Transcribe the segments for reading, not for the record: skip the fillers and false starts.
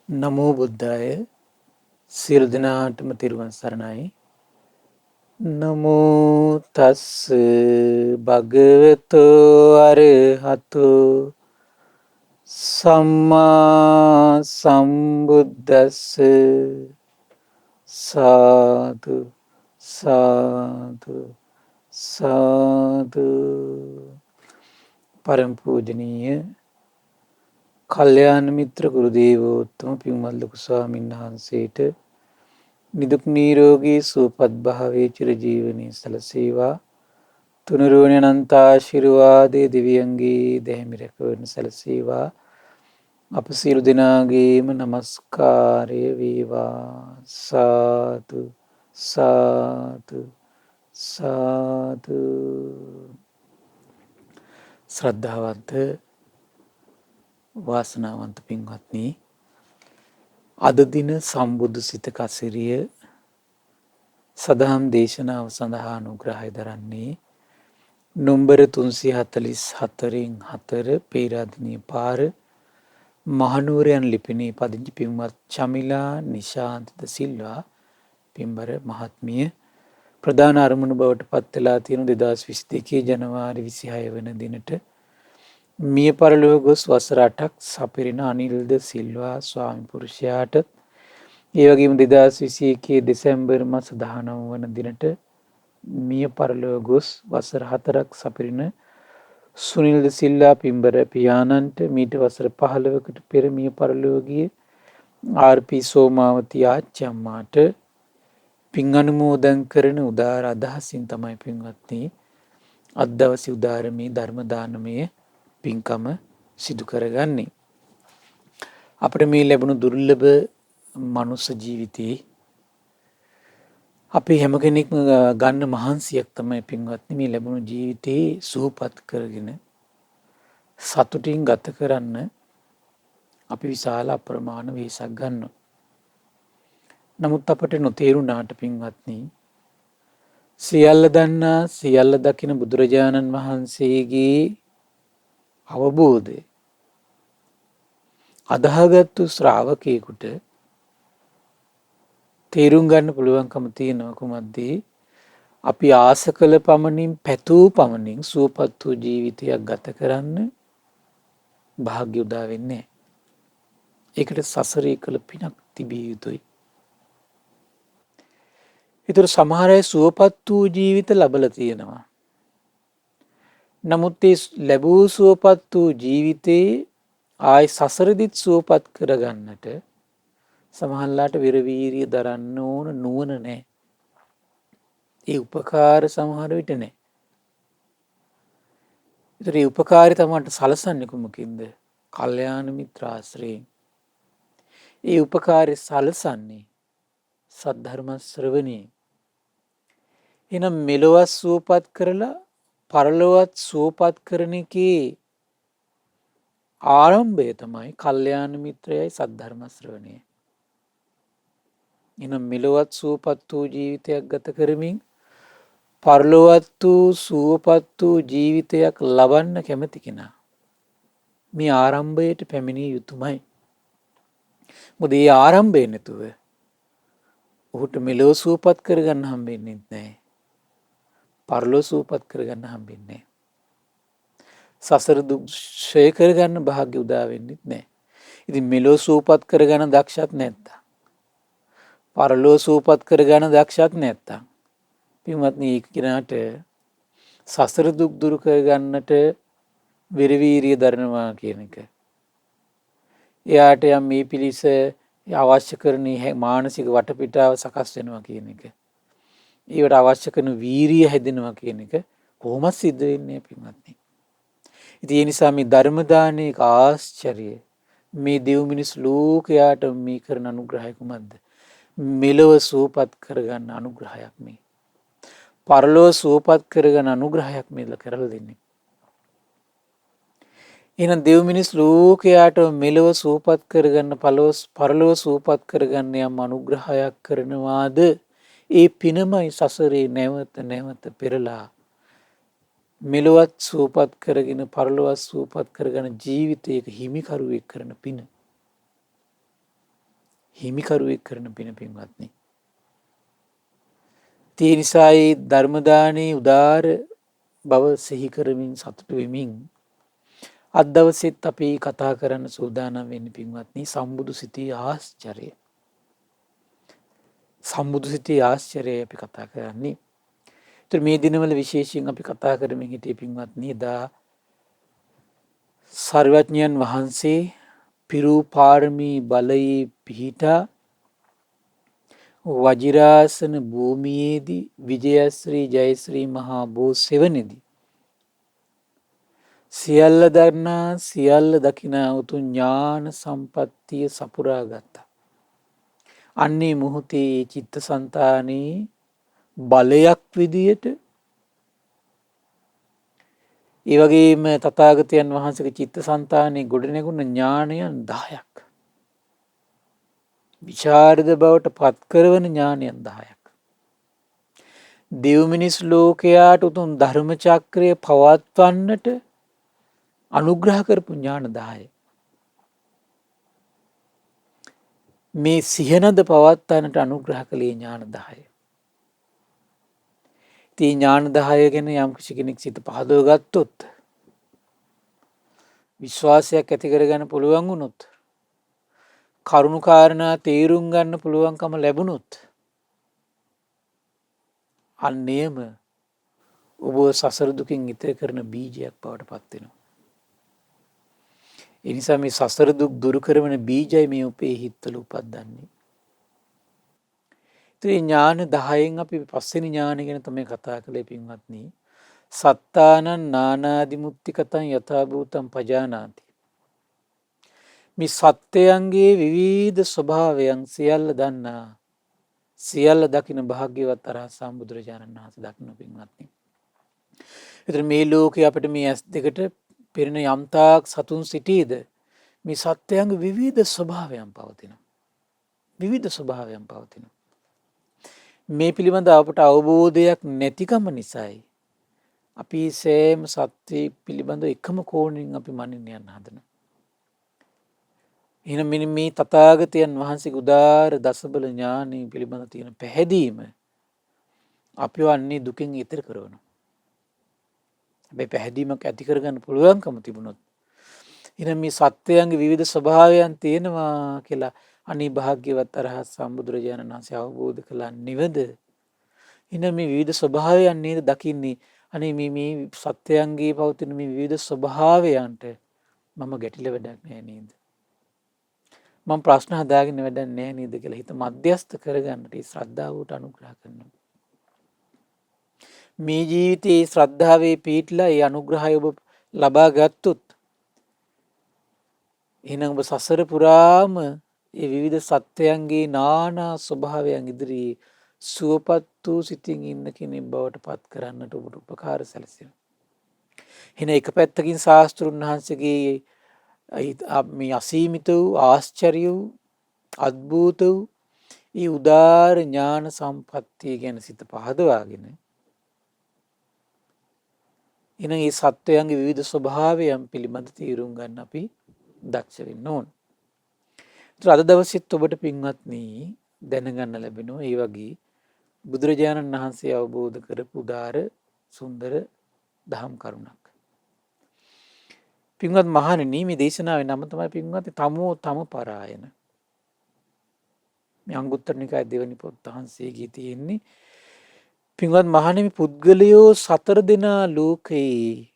නමෝ බුද්ධාය සියලු දෙනාටම තෙරුවන් සරණයි. නමෝ තස්ස භගවතු අරහතු සම්මා සම්බුද්දස්ස සාදු සාදු සාදු. පරම පූජනීය කල්යාණ මිත්‍ර ගුරු දේවෝත්තම පින්වත් ලොකු ස්වාමීන් වහන්සේට නිදුක් නිරෝගී සුවපත් භාවයේ චිරජීවනයේ සැලසේවා. තුනුරුවනේ අනන්ත ආශිර්වාදයේ දිව්‍යංගී දැහැමි රැකවරණ සැලසේවා. අප සියලු දෙනාගේම নমස්කාරය වේවා. සාදු සාදු සාදු. ශ්‍රද්ධාවන්ත වාසනාවන්ත පින්වත්නි, අද දින සම්බුදු සිත කසිරිය සදහම් දේශනාව සඳහා අනුග්‍රහය දරන්නේ නොම්බර 344 පේරාදෙණිය පාර මහනුවරයන් ලිපිනේ පදිංචි පින්වත් චමිලා නිශාන්ත ද සිල්වා පින්බර මහත්මිය ප්‍රධාන අරමුණු බවට පත් වෙලා තියෙන 2022 ජනවාරි 26 වන දිනට මිය පරලොව ගොස් වසර 8ක් සපිරෙන අනිල්ද සිල්වා ස්වාමි පුරුෂයාට, ඒ වගේම 2021 දෙසැම්බර් මාස 19 වන දිනට මිය පරලොව ගොස් වසර 4ක් සපිරෙන සුනිල්ද සිල්වා පින්බර පියාණන්ට, මීට වසර 15කට පෙර මිය පරලොව ගිය ආර්.පී. සෝමාවති ආච්චි අම්මාට පින් අනුමෝදන් කරන උදාර අදහසින් තමයි පින්වත්නි අද දවසේ උදාරමේ ධර්ම දානමය පින්කම සිදු කරගන්නේ. අපිට මේ ලැබුණු දුර්ලභ මනුස්ස ජීවිතේ අපි හැම කෙනෙක්ම ගන්න මහන්සියක් තමයි පින්වත්නි මේ ලැබුණු ජීවිතේ සුවපත් කරගෙන සතුටින් ගත කරන්න අපි විශාල අප්‍රමාණ වෙහසක් ගන්නවා. නමුත් අපට නොතේරුණාට පින්වත්නි, සියල්ල දන්නා සියල්ල දකින බුදුරජාණන් වහන්සේගේ අවබෝධය අදහගත්තු ශ්‍රාවකයෙකුට තේරුම් ගන්න පුළුවන්කම තියෙනවා කුමක්ද? අපි ආස කළ පමණින් පැතූ පමණින් සුවපත් වූ ජීවිතයක් ගත කරන්න භාග්‍ය උදා වෙන්නේ නැහැ. ඒකට සසරේ කළ පිනක් තිබිය යුතුයි. ඒතර සමහර අය සුවපත් වූ ජීවිත ලබලා තියෙනවා. නමුත් ඒ ලැබූ සුවපත් වූ ජීවිතේ ආයි සසරදිත් සුවපත් කරගන්නට සමහරලාට විරවීරිය දරන්න ඕන නුවණ නැහැ. ඒ උපකාර සමහර විට නැහැ. ඒතර ඒ උපකාරය තමයි සලසන්නේ කුමකින්ද? කල්යාණ මිත්‍ර ආශ්‍රයෙන්. ඒ උපකාරය සලසන්නේ සද්ධර්ම ශ්‍රවණේ. එහෙනම් මෙලොවත් සුවපත් කරලා පරලොවත් සුවපත් කරන එකේ ආරම්භය තමයි කල්යාණ මිත්‍රයයි සද්ධර්ම ශ්‍රවණය. එහෙනම් මෙලොවත් සුවපත් වූ ජීවිතයක් ගත කරමින් පරලොවත් වූ සුවපත් වූ ජීවිතයක් ලබන්න කැමති කෙනා මේ ආරම්භයට පැමිණිය යුතුමයි. මොකද මේ ආරම්භය නැතුව ඔහුට මෙලොව සුවපත් කරගන්න හම්බෙන්නේ නැහැ. පරලොව සුවපත් කරගන්න හම්බෙන්නේ නැහැ. සසර දුක් ක්ෂය කරගන්න භාග්‍ය උදා වෙන්නේ නැහැ. ඉතින් මෙලොව සුවපත් කරගන්න දක්ෂත් නැත්තම්, පරලොව සුවපත් කරගන්න දක්ෂත් නැත්තම් පින්වත්නි, ඒ කෙනාට සසර දුක් දුරු කරගන්නට විරවීරිය දරනවා කියන එක, එයාට යම් මේ පිළිස අවශ්‍ය කරන මානසික වටපිටාව සකස් වෙනවා කියන එක, ඒවට අවශ්‍ය කරන වීරිය හැදෙනවා කියන එක කොහොමද සිද්ධ වෙන්නේ පින්වත්නි? ඉතින් ඒ නිසා මේ ධර්ම දානයේ ආශ්චර්යය, මේ දෙව් මිනිස් ලෝකයාට මේ කරන අනුග්‍රහය කුමක්ද? මෙලොව සුවපත් කරගන්න අනුග්‍රහයක් මේ. පරලොව සුවපත් කරගන්න අනුග්‍රහයක් මෙල කරලා දෙන්නේ. එහෙනම් දෙව් මිනිස් ලෝකයාට මෙලොව සුවපත් කරගන්න පරලොව සුවපත් කරගන්න යම් අනුග්‍රහයක් කරනවාද? ඒ පිනමයි සසරේ නැවත නැවත පෙරලා මෙලොවත් සුවපත් කරගෙන පරලොවත් සුවපත් කරගෙන ජීවිතයක හිමිකරුවෙක් කරන පින. හිමිකරුවෙක් කරන පින පින්වත්නි. ඒ නිසායි ධර්ම දානයේ උදාර බව සිහි කරමින් සතුටු වෙමින් අද දවසෙත් අපි කතා කරන්න සූදානම් වෙන්නේ පින්වත්නි සම්බුදු සිතේ ආශ්චර්යය. සම්බුදු සිතේ ආශ්චර්යය අපි කතා කරන්නේ. ඒතර මේ දිනවල විශේෂයෙන් අපි කතා කරමින් හිටියේ පින්වත්නි එදා සර්වඥයන් වහන්සේ පිරූ පාරමී බලයේ පිහිටා වජිරාසන භූමියේදී විජයශ්‍රී ජයශ්‍රී මහා බෝ සෙවණේදී සියල්ල දන්නා සියල්ල දකිනා උතුම් ඥාන සම්පත්තිය සපුරා ගත්තා. අන්නේ මොහොතේ චිත්තසංතානයේ බලයක් විදියට ඒ වගේම තථාගතයන් වහන්සේගේ චිත්තසංතානයේ ගොඩනැගුණ ඥානයන් 10ක්. විචාරද බවට පත් කරවන ඥානයන් 10ක්. දෙව් මිනිස් ලෝකයාට උතුම් ධර්ම චක්‍රය පවත්වන්නට අනුග්‍රහ කරපු ඥාන 10. මේ සිහනද පවත්වන්නට අනුග්‍රහ කළේ ඥාන 10. තී ඥාන 10 ගැන යම් කිසි කෙනෙක් සිත පහදව ගත්තොත් විශ්වාසයක් ඇති කරගන්න පුළුවන් වුණොත් කරුණු කාරණා තේරුම් ගන්න පුළුවන්කම ලැබුණොත් අන්නේම ඔබ සසර දුකින් ඈතර කරන බීජයක් බවට පත් වෙනවා. ඒ නිසා මේ සසර දුක් දුරු කරන බීජයි මේ අපේ හිතවල උපද්දන්නේ. ඒ ඥාන 10න් අපි පස්වෙනි ඥාන ගැන තමයි කතා කළේ පින්වත්නි. සත්තානං නානාදිමුත්තිකතං යථා භූතං පජානාති. මේ සත්‍යයන්ගේ විවිධ ස්වභාවයන් සියල්ල දන්නා සියල්ල දකින භාග්‍යවත් අරහත් සම්බුදුරජාණන් වහන්සේ දක්න පින්වත්නි. ඒතර මේ ලෝකේ අපිට මේ ඇස් දෙකට පෙනෙන යම්තාක් සතුන් සිටීද මේ සත්‍යයන්ගේ විවිධ ස්වභාවයන් පවතිනවා. විවිධ ස්වභාවයන් පවතිනවා. මේ පිළිබඳ අපට අවබෝධයක් නැතිකම නිසායි අපි සෑම සත්‍ය පිළිබඳ එකම කෝණයෙන් අපි මනින්න යන්න හදනවා. එහෙනම් මෙන්න මේ තථාගතයන් වහන්සේගේ උදාර දසබල ඥානෙ පිළිබඳ තියෙන පැහැදීම අපිව අන්නේ දුකින් ඈතර කරනවා. හැබැයි පැහැදීමක් ඇති කරගන්න පුළුවන්කම තිබුණොත් එහෙනම් මේ සත්‍යයන්ගේ විවිධ ස්වභාවයන් තියෙනවා කියලා අනී භාග්‍යවත් අරහත් සම්බුදුරජාණන් වහන්සේ අවබෝධ කළා නිවද. එහෙනම් මේ විවිධ ස්වභාවයන් නේද දකින්නේ. අනේ මේ සත්‍යයන්ගේ පවතින මේ විවිධ ස්වභාවයන්ට මම ගැටිලා වැඩක් නැහැ නේද? මම ප්‍රශ්න හදාගෙන වැඩක් නැහැ නේද කියලා හිත මධ්‍යස්ත කරගන්නට ඒ ශ්‍රද්ධාවට අනුග්‍රහ කරනවා. මේ ජීවිතයේ ශ්‍රද්ධාවේ පිහිටලා ඒ අනුග්‍රහය ඔබ ලබා ගත්තොත් එහෙනම් ඔබ සසර පුරාම ඒ විවිධ සත්‍යයන්ගේ නානා ස්වභාවයන් ඉදිරියේ සුවපත් වූ සිතින් ඉන්න කෙනෙක් බවට පත් කරන්නට ඔබට උපකාර සැලසෙනවා. එහෙනම් එක පැත්තකින් ශාස්ත්‍රුන් වහන්සේගේ මේ අසීමිත වූ ආශ්චර්ය වූ අద్භූත වූ ඒ උදාර ඥාන සම්පත්තිය ගැන සිත පහදවාගෙන එහෙනම් මේ සත්වයන්ගේ විවිධ ස්වභාවයන් පිළිබඳ තීරුම් ගන්න අපි දක්ෂ වෙන්න ඕන. අද දවසෙත් ඔබට පින්වත්නි දැනගන්න ලැබෙනවා ඒ වගේ බුදුරජාණන් වහන්සේ අවබෝධ කරපු උදාර සුන්දර දහම් කරුණක්. පින්වත් මහණෙනි මේ දේශනාවේ නම තමයි පින්වත් තමෝ තම පරායන. මේ අංගුත්තර නිකායේ දෙවෙනි පොත් වහන්සේගේ තියෙන්නේ පින්වත් මහණෙනි පුද්ගලයෝ 4 දෙනා ලෝකේ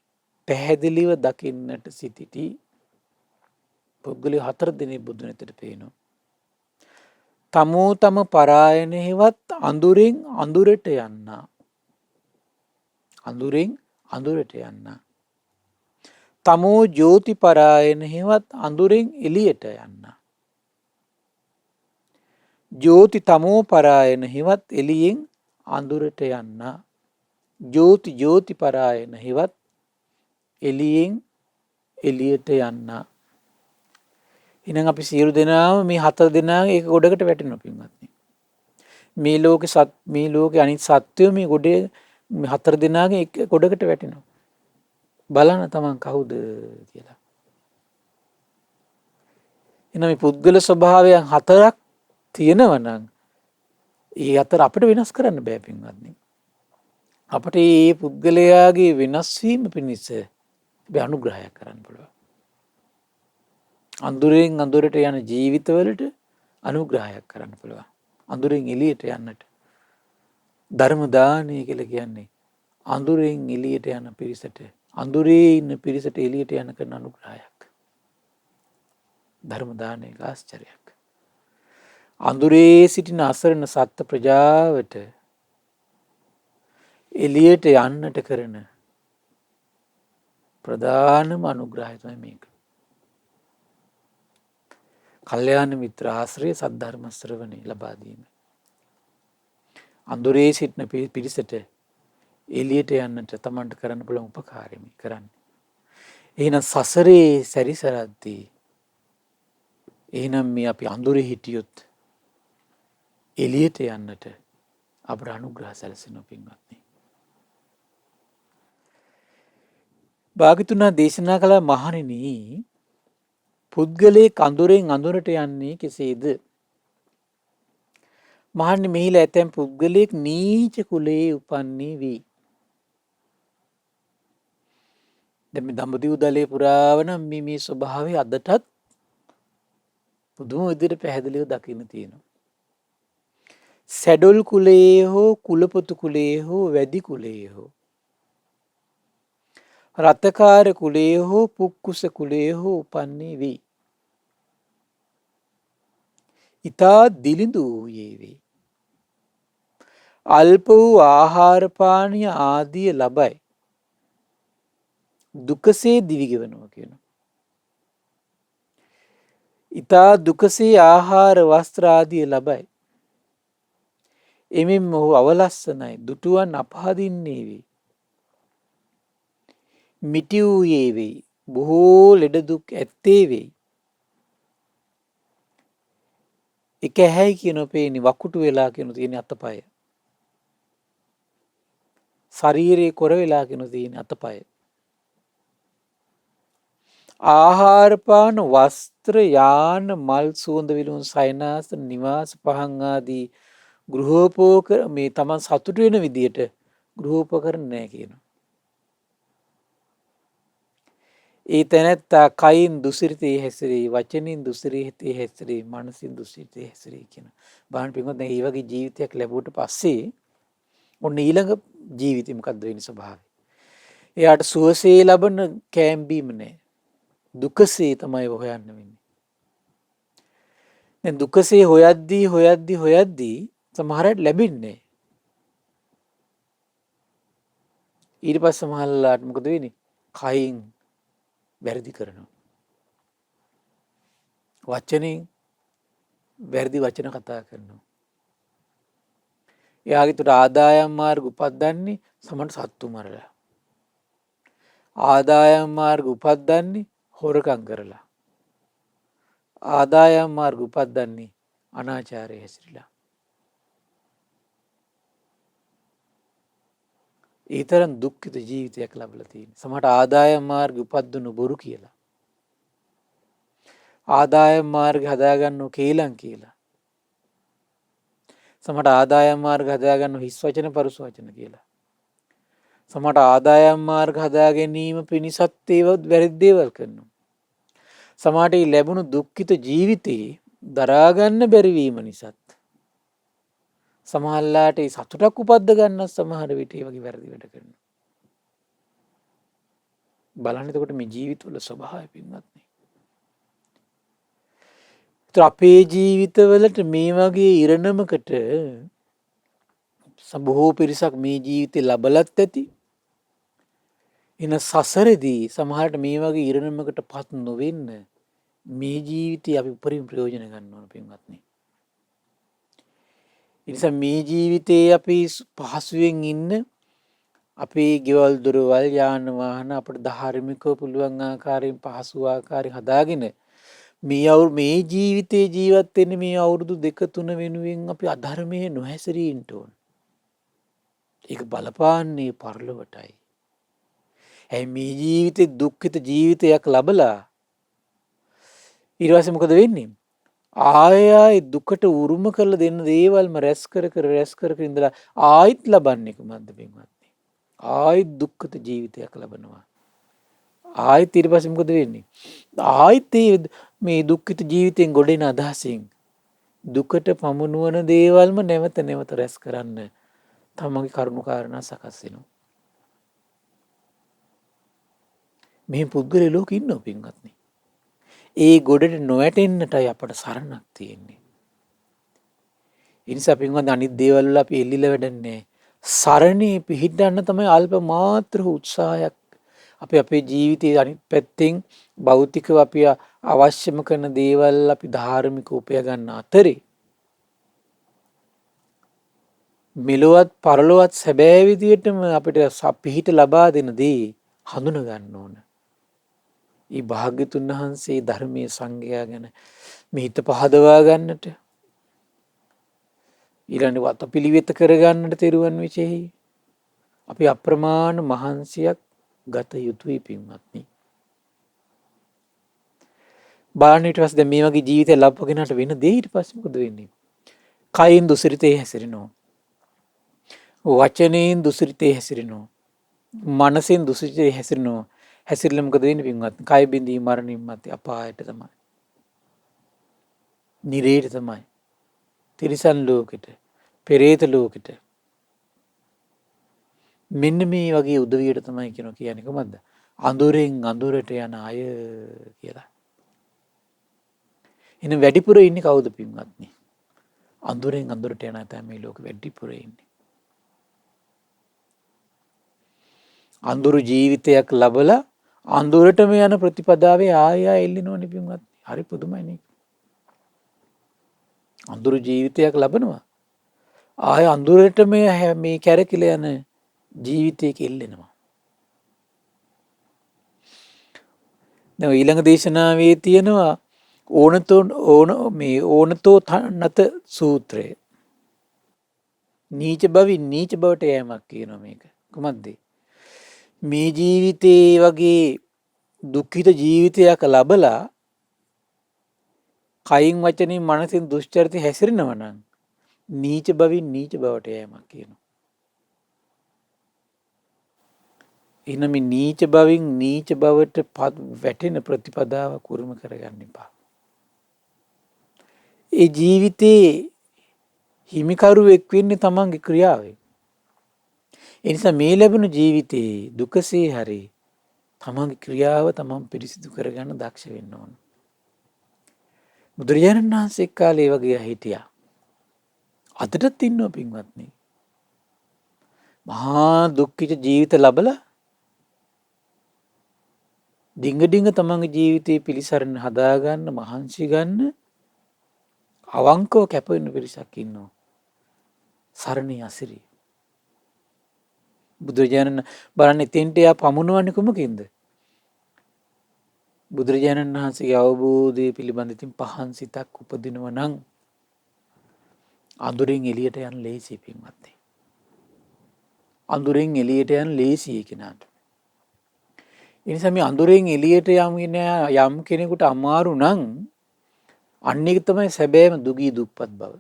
පැහැදිලිව දකින්නට සිටිති. පුද්ගලයෝ 4 දෙනෙක් බුදුන් වෙතට පේනවා. තමෝ තම පරායන හේවත් අඳුරෙන් අඳුරට යන්නා. අඳුරෙන් අඳුරට යන්නා. තමෝ ජෝති පරායන හේවත් අඳුරෙන් එළියට යන්නා. ජෝති තමෝ පරායන හේවත් එළියෙන් අඳුරට යන්නා. ජෝති ජෝති පරායන හේවත් එළියෙන් එළියට යන්නා. එහෙනම් අපි සියලු දෙනාම මේ 4 දෙනාගේ එක ගොඩකට වැටෙනවා පින්වත්නි. මේ ලෝකේ අනිත් සත්වෝ මේ ගොඩේ මේ 4 දෙනාගේ එක ගොඩකට වැටෙනවා. බලන්න තමන් කවුද කියලා. එහෙනම් මේ පුද්ගල ස්වභාවයන් 4ක් තියෙනවා නම් ඒ අතර අපිට වෙනස් කරන්න බෑ පින්වත්නි. අපට මේ පුද්ගලයාගේ වෙනස් වීම පිණිස අපි අනුග්‍රහයක් කරන්න පුළුවන්. අඳුරෙන් අඳුරට යන ජීවිතවලට අනුග්‍රහයක් කරන්න පුළුවන්. අඳුරෙන් එළියට යන්නට ධර්ම දානය කියලා කියන්නේ අඳුරෙන් එළියට යන පිරිසට, අඳුරේ ඉන්න පිරිසට එළියට යන කරන අනුග්‍රහයක්. ධර්ම දානයක ආශ්චර්යයක්. අඳුරේ සිටින අසරණ සත්ත්ව ප්‍රජාවට එළියට යන්නට කරන ප්‍රධානම අනුග්‍රහය තමයි මේක. කල්යාණ මිත්‍ර ආශ්‍රය සද්ධර්ම ශ්‍රවණය ලබා දීම. අඳුරේ සිටින පිරිසට එළියට යන්නට තමන්ට කරන්න පුළුවන් උපකාරෙමි කරන්නේ. එහෙනම් සසරේ සැරිසරද්දී එහෙනම් මේ අපි අඳුරේ හිටියොත් එළියට යන්නට අපට අනුග්‍රහ සැලසෙනවා පින්වත්නි. භාග්‍යවතුන් දේශනා කළ මහණෙනි, පුද්ගලයෙක් අඳුරෙන් අඳුරට යන්නේ කෙසේද? මහණනි, මෙහිලා ඇතැම් පුද්ගලයෙක් නීච කුලයේ උපන්නේ වේ. දැන් මේ දඹදිව දලේ පුරාවන මේ ස්වභාවය අදටත් පුදුම විදිහට පැහැදිලිව දකින්න තියෙනවා. සැඩොල් කුලයේ හෝ කුලපොතු කුලයේ හෝ වැදි කුලයේ හෝ රතකාර කුලයේ හෝ පුක්කුස කුලයේ හෝ උපන්නේ වේ. ඉතා දිලිඳු වූයේ වේ. අල්ප වූ ආහාර පානීය ආදිය ලබයි. දුකසේ දිවිගෙවනවා කියනවා. ඉතා දුකසේ ආහාර වස්ත්‍ර ආදිය ලබයි. එමෙන් ඔහු අවලස්සනයි, දුටුවන් අපහදින්නේ වේ. මිටි වූයේ වෙයි. බොහෝ ලෙඩ දුක් ඇත්තේ වෙයි. එක ඇහැයි කියන පේන්නේ වකුටු වෙලා කියන තියෙන අතපය. ශරීරයේ කොර වෙලා කියන තියෙන අතපය. ආහාර පාන වස්ත්‍ර යාන මල් සුවඳ විලවුන් සයනාසන නිවාස පහන් ආදී ගෘහෝපකරණ මේ තමන් සතුටු වෙන විදියට ගෘහෝපකරණ නැහැ කියනවා. ඒ තැනැත්තා කයින් දුසිරිතේ හැසිරේ, වචනින් දුසිරිතේ හැසිරේ, මනසින් දුසිරිතේ හැසිරේ කියන. බලන්න පින්වත්නි, මේ වගේ ජීවිතයක් ලැබුවට පස්සේ ඔන්න ඊළඟ ජීවිතේ මොකද්ද වෙන්නේ ස්වභාවය? එයාට සුවසේ ලබන කෑම බීම නැහැ. දුකසේ තමයි හොයන්න වෙන්නේ. දැන් දුකසේ හොයද්දී සමහරට ලැබෙන්නේ. ඊට පස්සේ සමහරලාට මොකද වෙන්නේ? කයින් වැරදි කරනවා. වචනෙන් වැරදි වචන කතා කරනවා. එයාගේ තුර ආදායම් මාර්ග උපද්දන්නේ සමහර සත්තු මරලා. ආදායම් මාර්ග උපද්දන්නේ හොරකම් කරලා. ආදායම් මාර්ග උපද්දන්නේ අනාචාරයේ හැසිරලා. ඒ තරම් දුක්ඛිත ජීවිතයක් ලැබලා තියෙන. සමහරට ආදායම් මාර්ග උපද්දනු බොරු කියලා. ආදායම් මාර්ග හදාගන්නෝ කේලම් කියලා. සමහරට ආදායම් මාර්ග හදාගන්නෝ හිස් වචන පරුස වචන කියලා. සමහරට ආදායම් මාර්ග හදා ගැනීම පිණිසත් ඒව වැරදි දේවල් කරනවා. සමහරට ලැබුණු දුක්ඛිත ජීවිතේ දරා ගන්න බැරි වීම නිසාත් සමහරලාට ඒ සතුටක් උපද්ද ගන්න සමහර විට ඒ වගේ වැරදි වැඩ කරනවා. බලන්න එතකොට මේ ජීවිතවල ස්වභාවය පින්වත්නි. අපේ ජීවිතවලට මේ වගේ ඉරණමකට බොහෝ පිරිසක් මේ ජීවිතේ ලබලත් ඇති. එන සසරේදී සමහරට මේ වගේ ඉරණමකට පත් නොවෙන්න මේ ජීවිතේ අපි උපරිම ප්‍රයෝජන ගන්න ඕන පින්වත්නි. එනිසා මේ ජීවිතේ අපි පහසුවෙන් ඉන්න අපේ ගෙවල් දොරවල් යාන වාහන අපට ධාර්මිකව පුළුවන් ආකාරයෙන් පහසු ආකාරයෙන් හදාගෙන මේ ජීවිතේ ජීවත් වෙන්න මේ අවුරුදු 2-3 වෙනුවෙන් අපි අධර්මයේ නොහැසිරී ඉන්න ඕන. ඒක බලපාන්නේ පරලොවටයි. මේ ජීවිතේ දුක්ඛිත ජීවිතයක් ලබලා ඊට පස්සේ මොකද වෙන්නේ? ආය දුකට උරුම කරලා දෙන්න දේවල්ම රැස් කර ඉඳලා ආයිත් ලබන්නේ කුමක්ද පින්වත්නි? ආයිත් දුක්ඛිත ජීවිතයක් ලබනවා. ආයිත් ඊට පස්සේ මොකද වෙන්නේ? ආයිත් මේ දුක්ඛිත ජීවිතෙන් ගොඩ එන අදහසින් දුකට පමුණුවන දේවල්ම නැවත නැවත රැස් කරන්න තමන්ගේ කරුණු කාරණා සකස් වෙනවා. මේ පුද්ගලයා ලෝකෙ ඉන්නව පින්වත්නි. ඒ ගොඩට නොවැටෙන්නටයි අපට සරණක් තියෙන්නේ. ඒ නිසා පින්වත්නි අනිත් දේවල් වල අපි එල්ලිලා වැඩන්නේ. සරණේ පිහිටන්න තමයි අල්ප මාත්‍ර උත්සාහයක් අපි අපේ ජීවිතයේ අනිත් පැත්තෙන් භෞතිකව අපි අවශ්‍යම කරන දේවල් අපි ධාර්මික උපය ගන්න අතරේ මෙලොවත් පරලොවත් සැබෑ විදියටම අපිට පිහිට ලබා දෙන දේ හඳුන ගන්න ඕන. ඒ භාග්‍යතුන් වහන්සේ ධර්මයේ සංගයා ගැන මේ හිත පහදවා ගන්නට ඊළඟ වත පිළිවෙත කරගන්නට තෙරුවන් විශේෂයි අපි අප්‍රමාණ මහන්සියක් ගත යුතුයි පින්වත්නි. බලන්න ඊට පස්සේ දැන් මේ වගේ ජීවිතය ලබපගෙනට වෙන දේ ඊට පස්සේ මොකද වෙන්නේ? කයින් දුසිරිතේ හැසිරෙනවා. වචනයෙන් දුසිරිතේ හැසිරෙනවා. මනසෙන් දුසිරිතේ හැසිරෙනවා. හැසිරෙලා මොකද වෙන්නේ පින්වත්නි? කය බිඳී මරණින් මත්තේ අපායට තමයි. නිරේට තමයි. තිරිසන් ලෝකෙට, පෙරේත ලෝකෙට. මෙන්න මේ වගේ උදවියට තමයි කියන්නේ කොහොමද? අඳුරෙන් අඳුරට යන අය කියලා. එහෙනම් වැඩිපුර ඉන්නේ කවුද පින්වත්නි? අඳුරෙන් අඳුරට යන අය මේ ලෝකෙ වැඩිපුර ඉන්නේ. අඳුරු ජීවිතයක් ලබලා අඳුරටම යන ප්‍රතිපදාවේ ආය එල්ලිනවනේ පින්වත්නි. හරි පුදුමයිනේ. අඳුරු ජීවිතයක් ලබනවා. ආය අඳුරටම මේ කැරකිලා යන ජීවිතයක එල්ලෙනවා. දැන් ඊළඟ දේශනාවේ තියෙනවා ඕනතෝ නත සූත්‍රය. නීච බවින් නීච බවට යෑමක් කියනවා මේක. කොහොමද? මේ ජීවිතේ වගේ දුක්ඛිත ජීවිතයක් ලබලා කයින් වචනින් මනසින් දුෂ්චරිත හැසිරෙනවා නම් නීච බවින් නීච බවට යෑමක් කියනවා. එහෙනම් මේ නීච බවින් නීච බවට වැටෙන ප්‍රතිපදාව කුරුම කරගන්න එපා. ඒ ජීවිතේ හිමිකරුවෙක් වෙන්නේ තමන්ගේ ක්‍රියාවෙන්. ඒ නිසා මේ ලැබුණු ජීවිතේ දුකසේ හරි තමන්ගේ ක්‍රියාව තමන් පිරිසිදු කරගන්න දක්ෂ වෙන්න ඕන. බුදුරජාණන් වහන්සේ කාලේ වගේ හිටියා. අදටත් ඉන්නවා පින්වත්නි. මහා දුක්ඛිත ජීවිත ලබලා ඩිංග තමන්ගේ ජීවිතේ පිළිසරණ හදාගන්න මහන්සි ගන්න අවංකව කැප වෙන පිරිසක් ඉන්නවා. සරණේ අසිරි. බුදුරජාණන් බලන්න එතෙන්ට යා පමුණුවන්නේ කුමකින්ද? බුදුරජාණන් වහන්සේගේ අවබෝධය පිළිබඳ ඉතින් පහන් සිතක් උපදිනවා නම් අඳුරෙන් එළියට යන ලේසි පින්වත්නි. අඳුරෙන් එළියට යන ලේසි කෙනාට. ඒ නිසා මේ අඳුරෙන් එළියට යම් කෙනෙකුට අමාරු නම් අන්න ඒක තමයි සැබෑම දුගී දුප්පත් බව.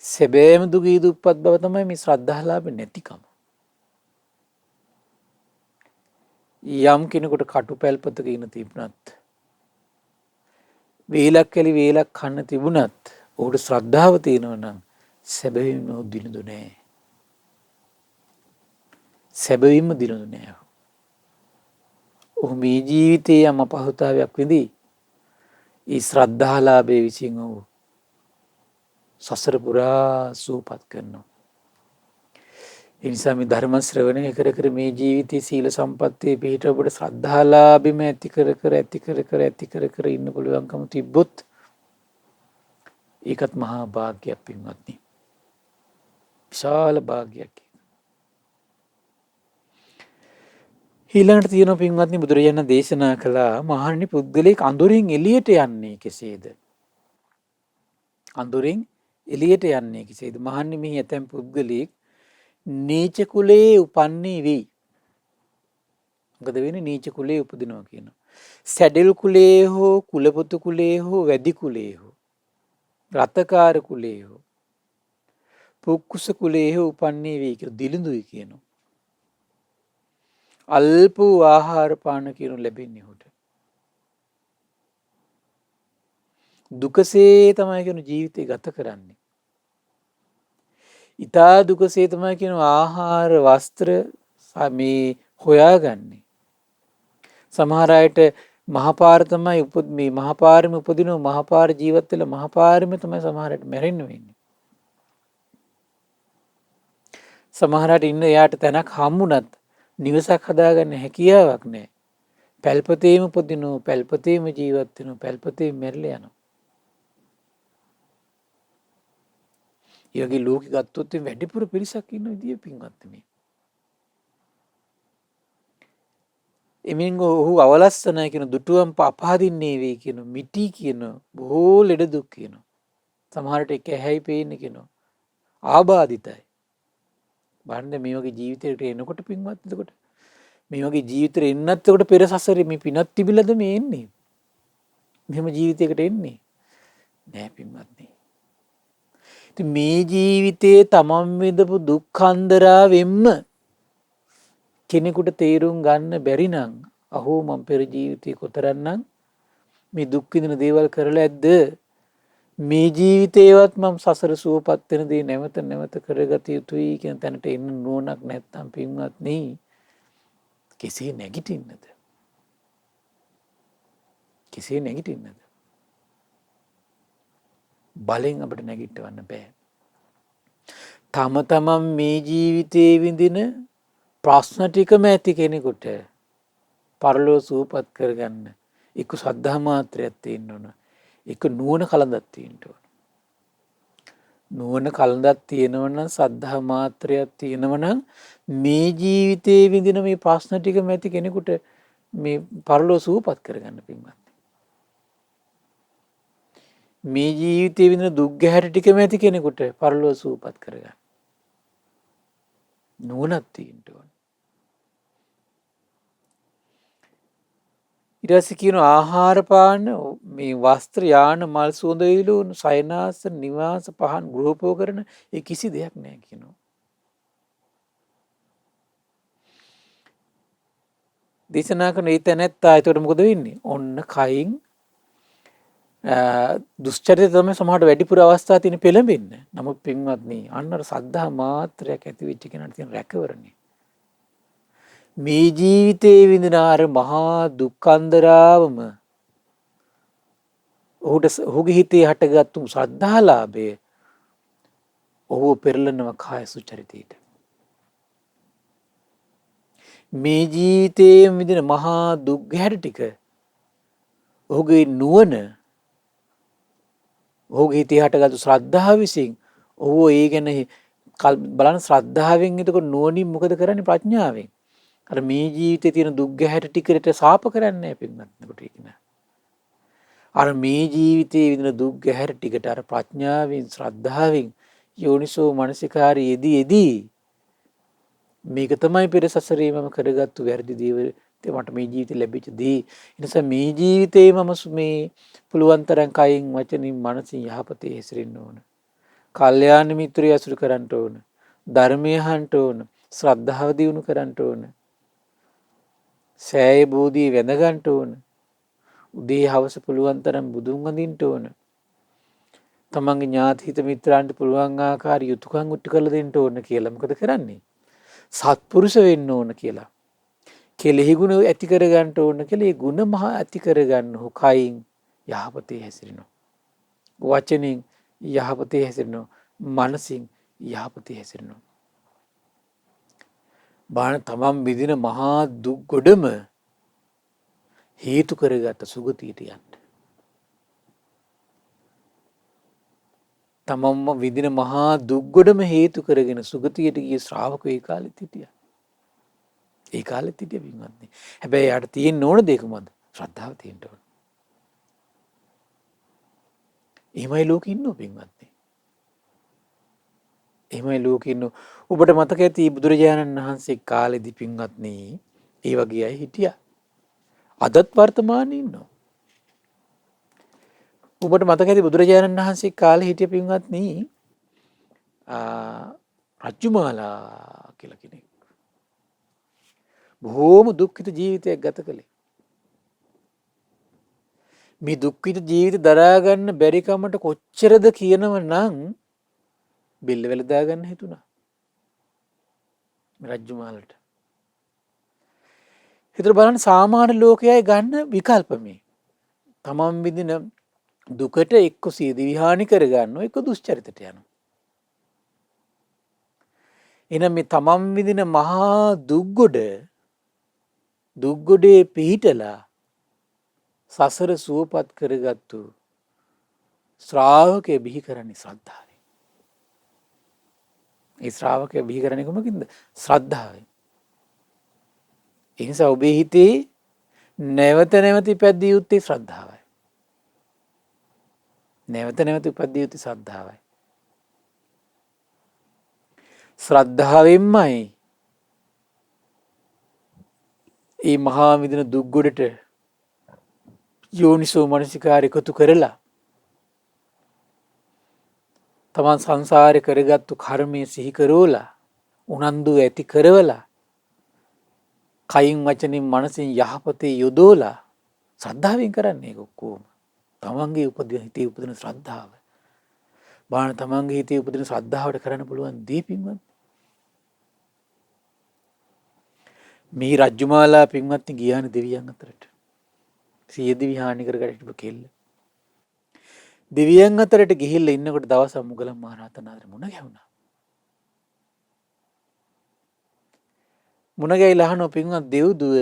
සැබෑම දුගී දුප්පත් බව තමයි මේ ශ්‍රද්ධාලාභ නැතිකම. යම් කෙනෙකුට කටු පැල්පතක ඉන්න තිබුණත් වේලක් කැලි වේලක් කන්න තිබුණත් ඔහුට ශ්‍රද්ධාව තියෙනවා නම් සැබවින්ම දිනුදු නෑ. සැබවින්ම දිනුදු නෑ. ඔහු මේ ජීවිතයේ යම් අපහසුතාවයක් විඳී ඒ ශ්‍රද්ධාලාභයේ විසින් ඔහු සසර පුරා සූපත් කරනවා. ඒ නිසා මේ ධර්ම ශ්‍රවණය කර මේ ජීවිතයේ සීල සම්පත්තිය පිහිට ඔබට ශ්‍රද්ධාලාභෙම ඇති කර ඉන්න පුළුවන්කම තිබ්බොත් ඒකත් මහා භාග්‍යයක් පින්වත්නි. විශාල භාග්‍යයක්. ඊළඟට තියෙන පින්වත්නි බුදුරජාණන් දේශනා කළා මහණනි පුද්ගලයෙක් අඳුරින් එළියට යන්නේ කෙසේද? අඳුරින් එළියට යන්නේ කෙසේද? මහණනි මෙහි ඇතැම් පුද්ගලයෙක් නීච කුලයේ උපන්නේ වෙයි. මොකද වෙන්නේ? නීච කුලයේ උපදිනවා කියනවා. සැඩෙල් කුලේ හෝ කුලපොතු කුලේ හෝ වැදි කුලේ හෝ රතකාර කුලේ හෝ පුක්කුස කුලේ හෝ උපන්නේ වේ කියලා දිලිඳුයි කියනවා. අල්ප වූ ආහාර පාන කියනු ලැබෙන්නේ ඔහුට. දුකසේ තමයි කියන ජීවිතය ගත කරන්නේ. ඉතා දුකසේ තමයි කියන ආහාර වස්ත්‍ර මේ හොයාගන්නේ. සමහර අයට මහපාර තමයි මේ මහපාරෙම උපදිනවා මහපාර ජීවත් වෙලා මහපාරෙම තමයි සමහරට මැරෙන්න වෙන්නේ. සමහරට ඉන්න එයාට තැනක් හම්බුණත් නිවසක් හදාගන්න හැකියාවක් නැහැ. පැල්පතේම උපදිනවා පැල්පතේම ජීවත් වෙනවා පැල්පතේම මැරිලා යනවා. ඒ වගේ ලෝකෙ ගත්තොත් වැඩිපුර පිරිසක් ඉන්න විදිය පින්වත් මේ. එමින් ඔහු අවලස්සනයි කියන දුටුවම් අපහදින්නේ වේ කියන මිටි කියන බොහෝ ලෙඩ දුක් කියනවා. සමහරට එක ඇහැයි පේන්නේ කියනවා. ආබාධිතයි. බලන්න මේ වගේ ජීවිතයකට එනකොට පින්වත් එතකොට මේ වගේ ජීවිතෙට එන්නත් එතකොට පෙර සසරේ මේ පිනක් තිබිලාද මේ එන්නේ? මෙහෙම ජීවිතයකට එන්නේ නෑ පින්වත් නේ. ඉතින් මේ ජීවිතයේ තමන් විඳපු දුක්ඛන්දරා වෙන්න කෙනෙකුට තේරුම් ගන්න බැරි නම් අහෝ මම පෙර ජීවිතේ කොතරම්නම් මේ දුක් විඳින දේවල් කරලා ඇද්ද මේ ජීවිතේවත් මම සසර සුවපත් වෙන දේ නැවත නැවත කරගත යුතුයි කියන තැනට එන්න නුවණක් නැත්තම් පින්වත්නි කෙසේ නැගිටින්නද කෙසේ නැගිටින්නද බලෙන් අපිට නැගිටවන්න බෑ. තම තමන් මේ ජීවිතේ විඳින ප්‍රශ්න ටිකම ඇති කෙනෙකුට පරලෝ සූපත් කරගන්න එක ශ්‍රද්ධා මාත්‍රයක් තියෙන්න ඕන. එක නුවණ කලඳක් තියෙන්න ඕන. නුවණ කලඳක් තියෙනවනම් ශ්‍රද්ධා මාත්‍රයක් තියෙනවනම් මේ ජීවිතේ විඳින මේ ප්‍රශ්න ටිකම ඇති කෙනෙකුට මේ පරලෝ සූපත් කරගන්න පින්වත්. මේ ජීවිතේ විඳින දුක් ගැහැට ටිකම ඇති කෙනෙකුට පරලෝ සූපත් කරගන්න. නුවණක් තියෙන්න ඕන. ඊට පස්සේ කියන ආහාර පාන මේ වස්ත්‍ර යාන මල් සුවඳ විලවුන් සයනාස නිවාස පහන් ගෘහෝපකරණ ඒ කිසි දෙයක් නැහැ කියනවා. දේශනා කරන ඒ තැනැත්තා එතකොට මොකද වෙන්නේ? ඔන්න කයින් දුෂ්චරිත තමයි සමහරට වැඩිපුර අවස්ථා තියෙන පෙළඹෙන්න. නමුත් පින්වත්නි අන්න අර සද්ධා මාත්‍රයක් ඇති වෙච්ච කෙනාට තියෙන රැකවරණේ මේ ජීවිතේ විඳින අර මහා දුක්ඛන්දරාවම ඔහුගේ හිතේ හටගත්තු ශ්‍රද්ධාලාභය ඔහු පෙරලනවා කාය සුචරිතයට. මේ ජීවිතේ විඳින මහා දුක් ගැහැට ටික ඔහුගේ නුවණ ඔහුගේ හිතේ හටගත්තු ශ්‍රද්ධාව විසින් ඔහු ඒ ගැන බලන ශ්‍රද්ධාවෙන් එතකොට නුවණින් මොකද කරන්නේ ප්‍රඥාවෙන් අර මේ ජීවිතේ තියෙන දුක් ගැහැට ටිකට සාප කරන්නේ නැහැ පින්වත්නි ඒක නෑ. අර මේ ජීවිතේ විඳින දුක් ගැහැට ටිකට අර ප්‍රඥාවෙන් ශ්‍රද්ධාවෙන් යෝනිසෝ මනසිකාරයේදී මේක තමයි පෙර සසරේ මම කරගත්තු වැරදි දේවල් මට මේ ජීවිතේ ලැබිච්ච දේ. ඒ නිසා මේ ජීවිතේ මම මේ පුළුවන් තරම් කයින් වචනින් මනසින් යහපතේ හැසිරෙන්න ඕන. කල්යාණ මිත්‍රය ඇසුරු කරන්න ඕන. ධර්මය අහන්න ඕන. ශ්‍රද්ධාව දියුණු කරන්න ඕන. සෑය බෝධිය වැඳ ගන්න ඕන. උදේ හවස පුළුවන් තරම් බුදුන් වඳින්න ඕන. තමන්ගේ ඥාති හිත මිත්‍රාන්ට පුළුවන් ආකාර යුතුයකම් උට්ටු කරලා දෙන්න ඕන කියලා. මොකද කරන්නේ? සත්පුරුෂ වෙන්න ඕන කියලා. කෙලෙහි ගුණ ඇති කර ගන්න ඕන කියලා ඒ ගුණ මහ ඇති කර ගන්න ඕ කයින් යහපතේ හැසිරෙනවා. වචනෙන් යහපතේ හැසිරෙනවා. මනසින් යහපතේ හැසිරෙනවා. බාන තමන් විඳින මහා දුක් ගොඩම හේතු කරගත්ත සුගතියට යන්න. තමන්ම විඳින මහා දුක් ගොඩම හේතු කරගෙන සුගතියට ගිය ශ්‍රාවකයෝ ඒ කාලෙත් හිටියා. ඒ කාලෙත් හිටිය පින්වත්නි. හැබැයි යාට තියෙන්න ඕන දෙයක් මොකද්ද? ශ්‍රද්ධාව තියෙන්න ඕන. එහෙමයි ලෝකෙ ඉන්නෝ පින්වත්නි. එහෙමයි ලෝකෙ ඉන්නෝ. ඔබට මතක ඇති බුදුරජාණන් වහන්සේ කාලෙදි පින්වත්නි ඒ වගේ අය හිටියා. අදත් වර්තමානයේ ඉන්නවා. ඔබට මතක ඇති බුදුරජාණන් වහන්සේ කාලේ හිටිය පින්වත්නි රජ්ජුමාලා කියලා කෙනෙක්. බොහෝම දුක්ඛිත ජීවිතයක් ගත කළේ. මේ දුක්ඛිත ජීවිත දරා ගන්න බැරි කමට කොච්චරද කියනව නම් බෙල්ල වැලදා ගන්න හිතුණා. රජ්ජුමාලට. හිතලා බලන්න සාමාන්‍ය ලෝකයයි ගන්න විකල්ප මේ. තමන් විඳින දුකට එක්ක සියදිවි හානි කරගන්නවා එක්ක දුෂ්චරිතයට යනවා. එහෙනම් මේ තමන් විඳින මහා දුක්ගොඩේ පිහිටලා සසර සුවපත් කරගත්තු ශ්‍රාවකය බිහි කරන්නේ ශ්‍රද්ධාවෙන්. ඒ ශ්‍රාවකය බිහි කරන්නේ කොහොමද? ශ්‍රද්ධාවෙන්. ඒ නිසා ඔබේ හිතේ නැවත නැවත ඉපැද්දිය යුත්තේ ශ්‍රද්ධාවයි. නැවත නැවත ඉපැද්දිය යුත්තේ ශ්‍රද්ධාවයි. ශ්‍රද්ධාවෙන්මයි ඒ මහා විදින දුක් ගොඩට යෝනිසෝ මනසිකාර එකතු කරලා තමන් සංසාරේ කරගත්තු කර්මය සිහි කරවලා උනන්දු ඇති කරවලා කයින් වචනින් මනසින් යහපතේ යොදවලා ශ්‍රද්ධාවෙන් කරන්නේ ඒක ඔක්කොම. තමන්ගේ හිතේ උපදින ශ්‍රද්ධාව. බාන තමන්ගේ හිතේ උපදින ශ්‍රද්ධාවට කරන්න පුළුවන් දේ පින්වත්. මේ රජ්ජුමාලා පින්වත්නි ගියානේ දෙවියන් අතරට. සියදිවි හානි කරගන්න හිටපු කෙල්ල. දෙවියන් අතරට ගිහිල්ලා ඉන්නකොට දවසක් මුගලන් මහරහතන් වහන්සේ මුණ ගැහුණා. මුණ ගැහිලා අහනවා පින්වත් දෙව්දුව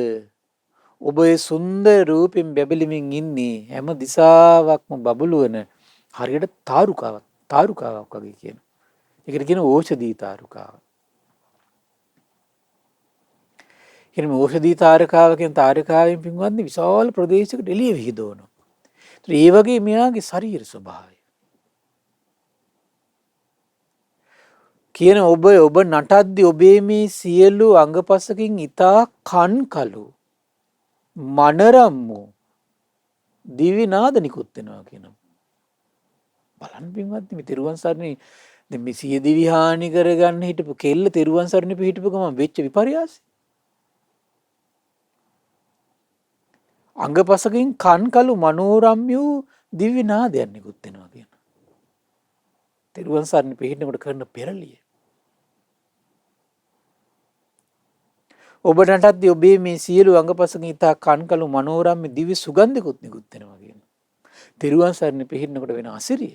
ඔබ ඒ සුන්දර රූපෙන් බැබලෙමින් ඉන්නේ හැම දිසාවක්ම බබළුවන හරියට තාරුකාවක් වගේ කියන. ඒකට කියන ඕෂධී තාරුකාව. එහෙනම් ඕෂධී තාරකාවකින් තාරකාවෙන් පින්වත්නි විශාල ප්‍රදේශයකට එළිය විහිදවනවා. ඒ වගේ මෙයාගේ ශරීර ස්වභාවය. කියන ඔබ නටද්දි ඔබේ මේ සියලු අංගපසකින් ඊතා කන්කලු මනරම්මු දිවි නාද නිකුත් වෙනවා කියනවා. බලන්න පින්වත්නි මේ තෙරුවන් සරණේ දැන් මේ සියදිවි හානි කරගන්න හිටපු කෙල්ල තෙරුවන් සරණේ පිහිටපු ගමන් වෙච්ච විපර්යාසය. අංගපසකින් කන්කලු මනෝරම්‍ය දිව්‍ය නාදයක් නිකුත් වෙනවා කියන. තෙරුවන් සරණේ පිහිටනකොට කරන පෙරලිය. ඔබ නටද්දී ඔබේ මේ සියලු අංගපසකින් ඊතා කන්කලු මනෝරම්‍ය දිව්‍ය සුගන්ධිකුත් නිකුත් වෙනවා කියන. තෙරුවන් සරණේ පිහිටනකොට වෙන අසිරිය.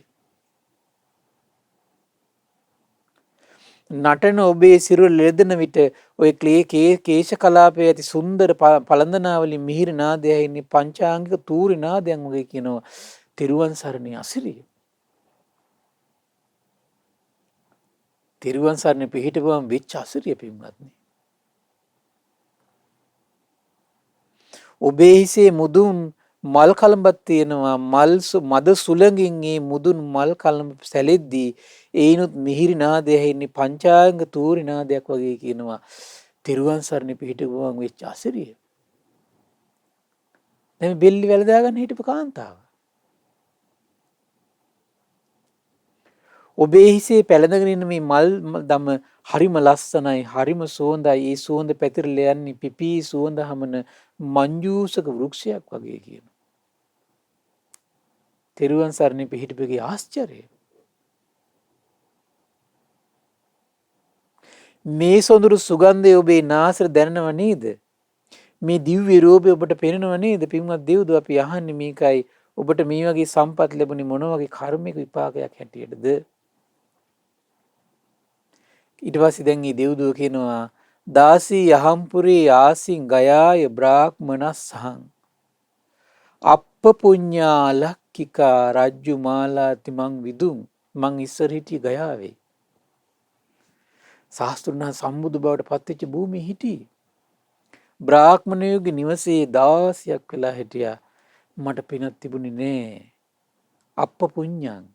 නටන ඔබේ සිරුර ලෙදෙන විට ඔය කේශ කලාපයේ ඇති සුන්දර පළඳනාවලින් මිහිරි නාදය ඇහෙන්නේ පංචාංගික තූරි නාදයන් වගේ කියනවා තෙරුවන් සරණේ අසිරිය. තෙරුවන් සරණේ පිහිටපුවම වෙච්ච අසිරිය පින්වත්නි. ඔබේ හිසේ මුදුන් මල් කලඹක් තියෙනවා මද සුළඟින් ඒ මුදුන් මල් කලඹ සැලෙද්දී ඒනොත් මිහිරි නාදය ඇහෙන්නේ පංචාංග තූරි නාදයක් වගේ කියනවා තෙරුවන් සරණේ පිහිටපුවම වෙච්ච අසිරිය. දැන් බෙල්ලි වැලදා ගන්න හිටපු කාන්තාව. ඔබේ හිසේ පැලඳගෙන ඉන්න මේ මල් දම හරිම ලස්සනයි හරිම සුවඳයි ඒ සුවඳ පැතිරලා යන්නේ පිපී සුවඳ හමන මංජූසක වෘක්ෂයක් වගේ කියනවා. තෙරුවන් සරණේ පිහිටපුගේ ආශ්චර්යය. මේ සොඳුරු සුගන්ධය ඔබේ නාසයට දැනෙනව නේද? මේ දිව්‍ය රූපය ඔබට පෙනෙනව නේද? පින්වත් දෙව්දෝ අපි අහන්නේ මේකයි ඔබට මේ වගේ සම්පත් ලැබුණේ මොන වගේ කර්මික විපාකයක් හැටියටද? ඊට පස්සේ දැන් මේ දෙව්දෝ කියනවා දාසී යහම්පුරේ ආසින් ගයාය බ්‍රාහ්මනස්සහං අප්ප පුඤ්ඤාලක්ඛිකා රජ්ජුමාලාති මං විදුම් මං ඉස්සර හිටිය ගයාවේ. ශාස්ත්‍රුණ සම්බුදු බවට පත්වෙච්ච භූමියේ හිටියේ. බ්‍රාහ්මණයෝගේ නිවසේ 16ක් වෙලා හිටියා. මට පිනක් තිබුණේ නෑ. අප්ප පුඤ්ඤං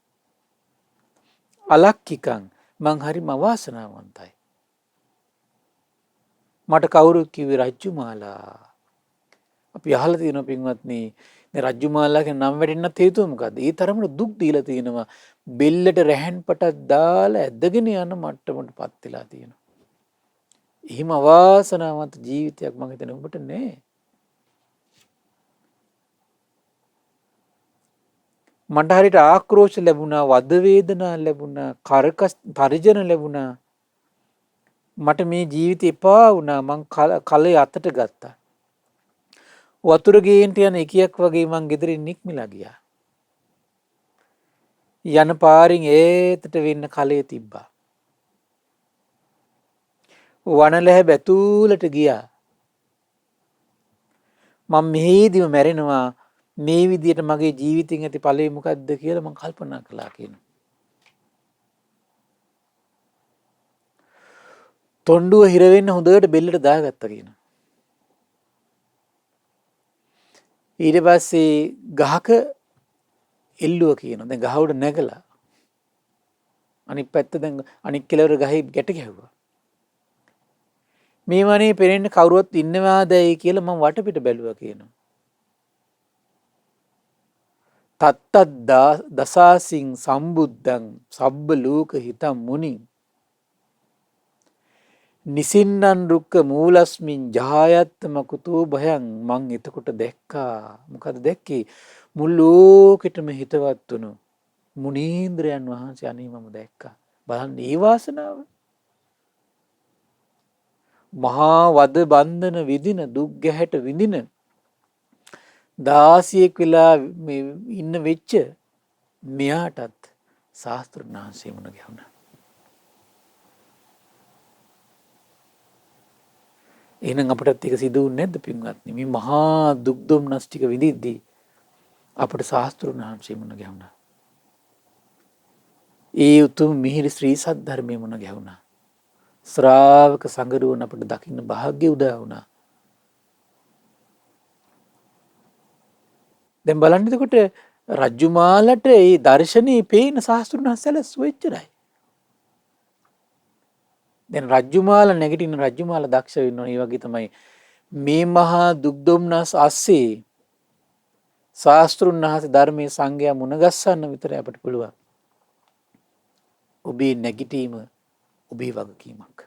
අලක්ඛිකං මං හරිම අවාසනාවන්තයි. මට කවුරුත් කිව්වේ රජ්ජුමාලා අපි අහලා තියෙනවා පින්වත්නි මේ රජ්ජුමාලාගේ නම් වැටෙන්නත් හේතුව මොකද්ද? ඒ තරමට දුක් දීලා තියෙනවා. බෙල්ලට රැහන් පටක් දාලා ඇදගෙන යන මට්ටමටපත් වෙලා තියෙනවා. එහෙම අවාසනාවන්ත ජීවිතයක් මම හිතන්නේ ඔබට නෑ. මට හරියට ආක්‍රෝෂ ලැබුණා, වද වේදනා ලැබුණා, කරකස් පරිජන ලැබුණා. මට මේ ජීවිතේ එපා වුණා. මං කලේ අතට ගත්තා. වතුර ගේන්ට යන එකියක් වගේ මං ගෙදරින් නික්මිලා ගියා. යන පාරින් ඒතට වෙන්න කලේ තිබ්බා. වනලැහැ බැතුලට ගියා. මම මෙහෙදිම මැරෙනවා. මේ විදියට මගේ ජීවිතින් ඇති ඵලය මොකද්ද කියලා මම කල්පනා කළා කියනවා. තොණ්ඩුව හිර වෙන්න හොඳට බෙල්ලට දාගත්තා කියනවා. ඊට පස්සේ ගහක එල්ලුව කියනවා. දැන් ගහ උඩ නැගලා අනිත් පැත්ත දැන් අනිත් කෙළවර ගහේ ගැට ගැහුවා. මේ වනේ පෙරෙන්න කවුරුවත් ඉන්නවාදයි කියලා මම වටපිට බැලුවා කියනවා. තත්තත් දසාසින් සම්බුද්ධං සබ්බ ලෝක හිතම් මුනිං නිසින්නන් රුක්ක මූලස්මින් ජායත්තම කුතෝ භයං මං එතකොට දැක්කා. මොකද දැක්කේ? මුළු ලෝකෙටම හිතවත් වුණු මුනීන්ද්‍රයන් වහන්සේ අනේ මම දැක්කා. බලන්න ඒ වාසනාව. මහා වද බන්ධන විදින දුක් ගැහැට විඳින 16ක් වෙලා ඉන්න වෙච්ච මෙයාටත් ශාස්ත්‍රඥ වහන්සේ මුණ ගැහුණා. එහෙනම් අපිටත් ඒක සිදු වුනේ නැද්ද පින්වත්නි? මේ මහා දුක් දුම්නස් ටික විඳිද්දී අපිට ශාස්ත්‍රඥ වහන්සේ මුණ ගැහුණා. ඒ උතුම් මිහිරි ශ්‍රී සද්ධර්මයේ මුණ ගැහුණා. ශ්‍රාවක සංගරුවන් අපිට දකින්න වාග්ය උදා වුණා. දැන් බලන්න එතකොට රජ්ජුමාලට ඒ දර්ශනේ පේන ශාස්ත්‍රඥ වහන්සේලා සුවෙච්චරයි. දැන් රජ්ජුමාල නැගිටින රජ්ජුමාල දක්ෂ වෙන්න ඕනේ. ඒ වගේ තමයි මේ මහා දුක් දුම්නස් ASCII ශාස්ත්‍රඥ වහන්සේ ධර්මයේ සංගය මුණ ගැස්සන්න විතරයි අපිට පුළුවන්. ඔබේ නැගිටීම ඔබේ වගකීමක්.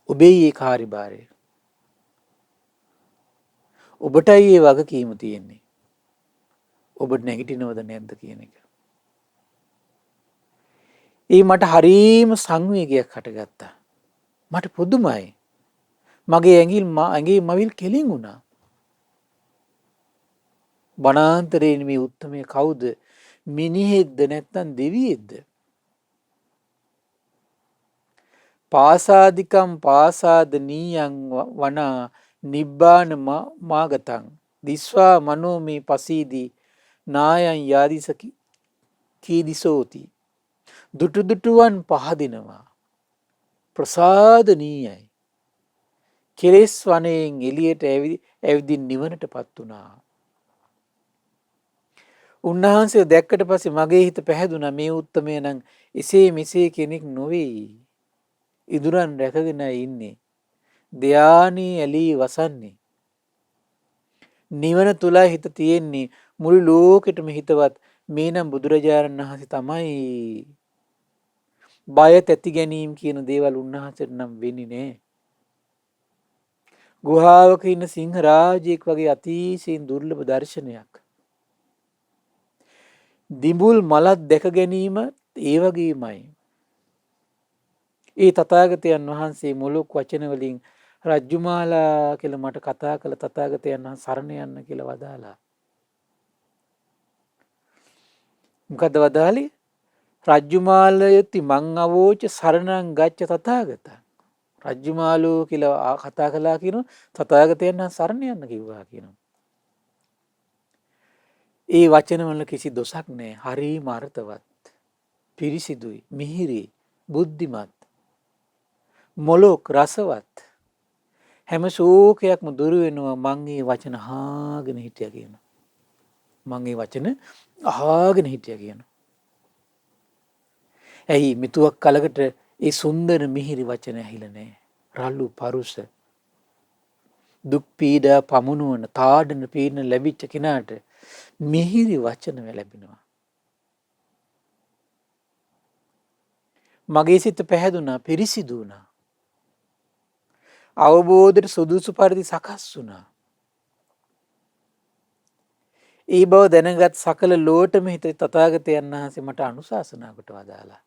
ඔබේ ඒ කාර්යභාරය. ඔබටයි ඒ වගකීම තියෙන්නේ. ඔබ නැගිටිනවද නැද්ද කියන එක. ඒ මට හරීම සංවේගයක් හටගත්තා. මට පුදුමයි. මගේ ඇඟේ මවිල් කෙලින් වුණා. වනාන්තරයේ මේ උත්තමය කවුද? මිනිහෙක්ද නැත්නම් දෙවියෙක්ද? පාසාදිකම් පාසාදනීයං වනා නිබ්බාන මාගතං දිස්වා මනෝමේ පසීදී නායන් යාදිසකි කීදිසෝති. දුටු දුටුවන් පහදිනවා. ප්‍රසාදනීයයි. කෙලෙස් වනයෙන් එළියට ඇවිදින් නිවනටපත් වුණා. උන්වහන්සේ දැක්කට පස්සේ මගේ හිත පැහැදුනා මේ උත්තමය නම් එසේ මෙසේ කෙනෙක් නොවේ. ඉදුරන් රැකගෙන ඉන්නේ. ධානී ඇලී වසන්නේ. නිවන තුලයි හිත තියෙන්නේ. මුළු ලෝකෙටම හිතවත් මේ නම් බුදුරජාණන් වහන්සේ තමයි. බය තැති ගැනීම කියන දේවල් උන්වහන්සේට නම් වෙන්නේ නැහැ. ගුහාවක ඉන්න සිංහ රාජයෙක් වගේ අතිශයින් දුර්ලභ දර්ශනයක්. දිඹුල් මලක් දැක ගැනීම ඒ වගේමයි. ඒ තථාගතයන් වහන්සේ මොලොක් වචන වලින් රජ්ජුමාලා කියලා මට කතා කළ තථාගතයන් වහන්සේ සරණ යන්න කියලා වදාලා. මොකද වදාලේ? රජ්ජුමාලයති මං අවෝච සරණං ගච්ඡ තථාගතං. රජ්ජුමාලෝ කියලා කතා කළා කියනවා තථාගතයන් වහන්සේ සරණ යන්න කිව්වා කියනවා. ඒ වචනවල කිසි දොසක් නැහැ. හරිම අර්ථවත්. පිරිසිදුයි, මිහිරි, බුද්ධිමත්. මොලොක් රසවත්. හැම ශෝකයක්ම දුර වෙනවා මං මේ වචන අහගෙන හිටියා කියනවා. මං මේ වචන අහගෙන හිටියා කියනවා. ඇයි මිතුවක් කලකට ඒ සුන්දර මිහිරි වචන ඇහිලා නැහැ. රළු පරුස දුක් පීඩා පමුණුවන තාඩන පීඩන ලැබිච්ච කෙනාට මිහිරි වචන ලැබෙනවා. මගේ සිත පැහැදුනා, පිරිසිදු වුණා. අවබෝධයට සුදුසු පරිදි සකස් වුණා. ඒ බව දැනගත් සකල ලෝටම හිත තථාගතයන් වහන්සේ මට අනුශාසනා කොට වදාලා.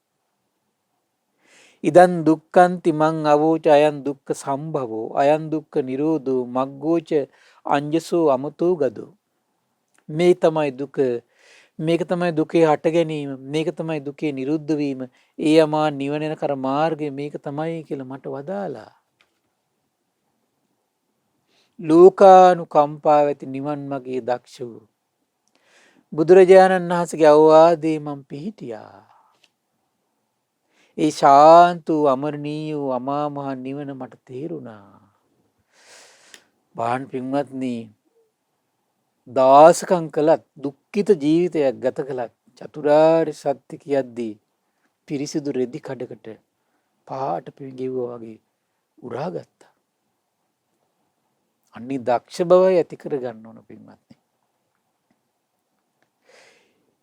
ඉදන් දුක්ඛන්ති මං අවෝච අයං දුක්ඛ සම්භවෝ අයං දුක්ඛ නිරෝධෝ මග්ගෝච අඤ්ජසෝ අමතෝ ගදෝ. මේ තමයි දුක, මේක තමයි දුකේ හට ගැනීම, මේක තමයි දුකේ නිරුද්ධ වීම, ඒ යමා නිවන යන කර මාර්ගය මේක තමයි කියලා මට වදාලා. ලෝකානුකම්පාව ඇති නිවන් මගේ දක්ෂ වූ බුදුරජාණන් වහන්සේගේ අවවාදේ මම පිහිටියා. ඒ ශාන්ත වූ අමරණීය වූ අමා මහ නිවන මට තේරුණා. බාහන් පින්වත්නි, දාසකම් කළත් දුක්ඛිත ජීවිතයක් ගත කළත් චතුරාර්ය සත්‍ය කියද්දී පිරිසිදු රෙදි කඩකට පාට පිඟෙව්වා වගේ උරාගත්තා. අන්නේ දක්ෂ බවයි ඇති කර ගන්න ඕන පින්වත්නි.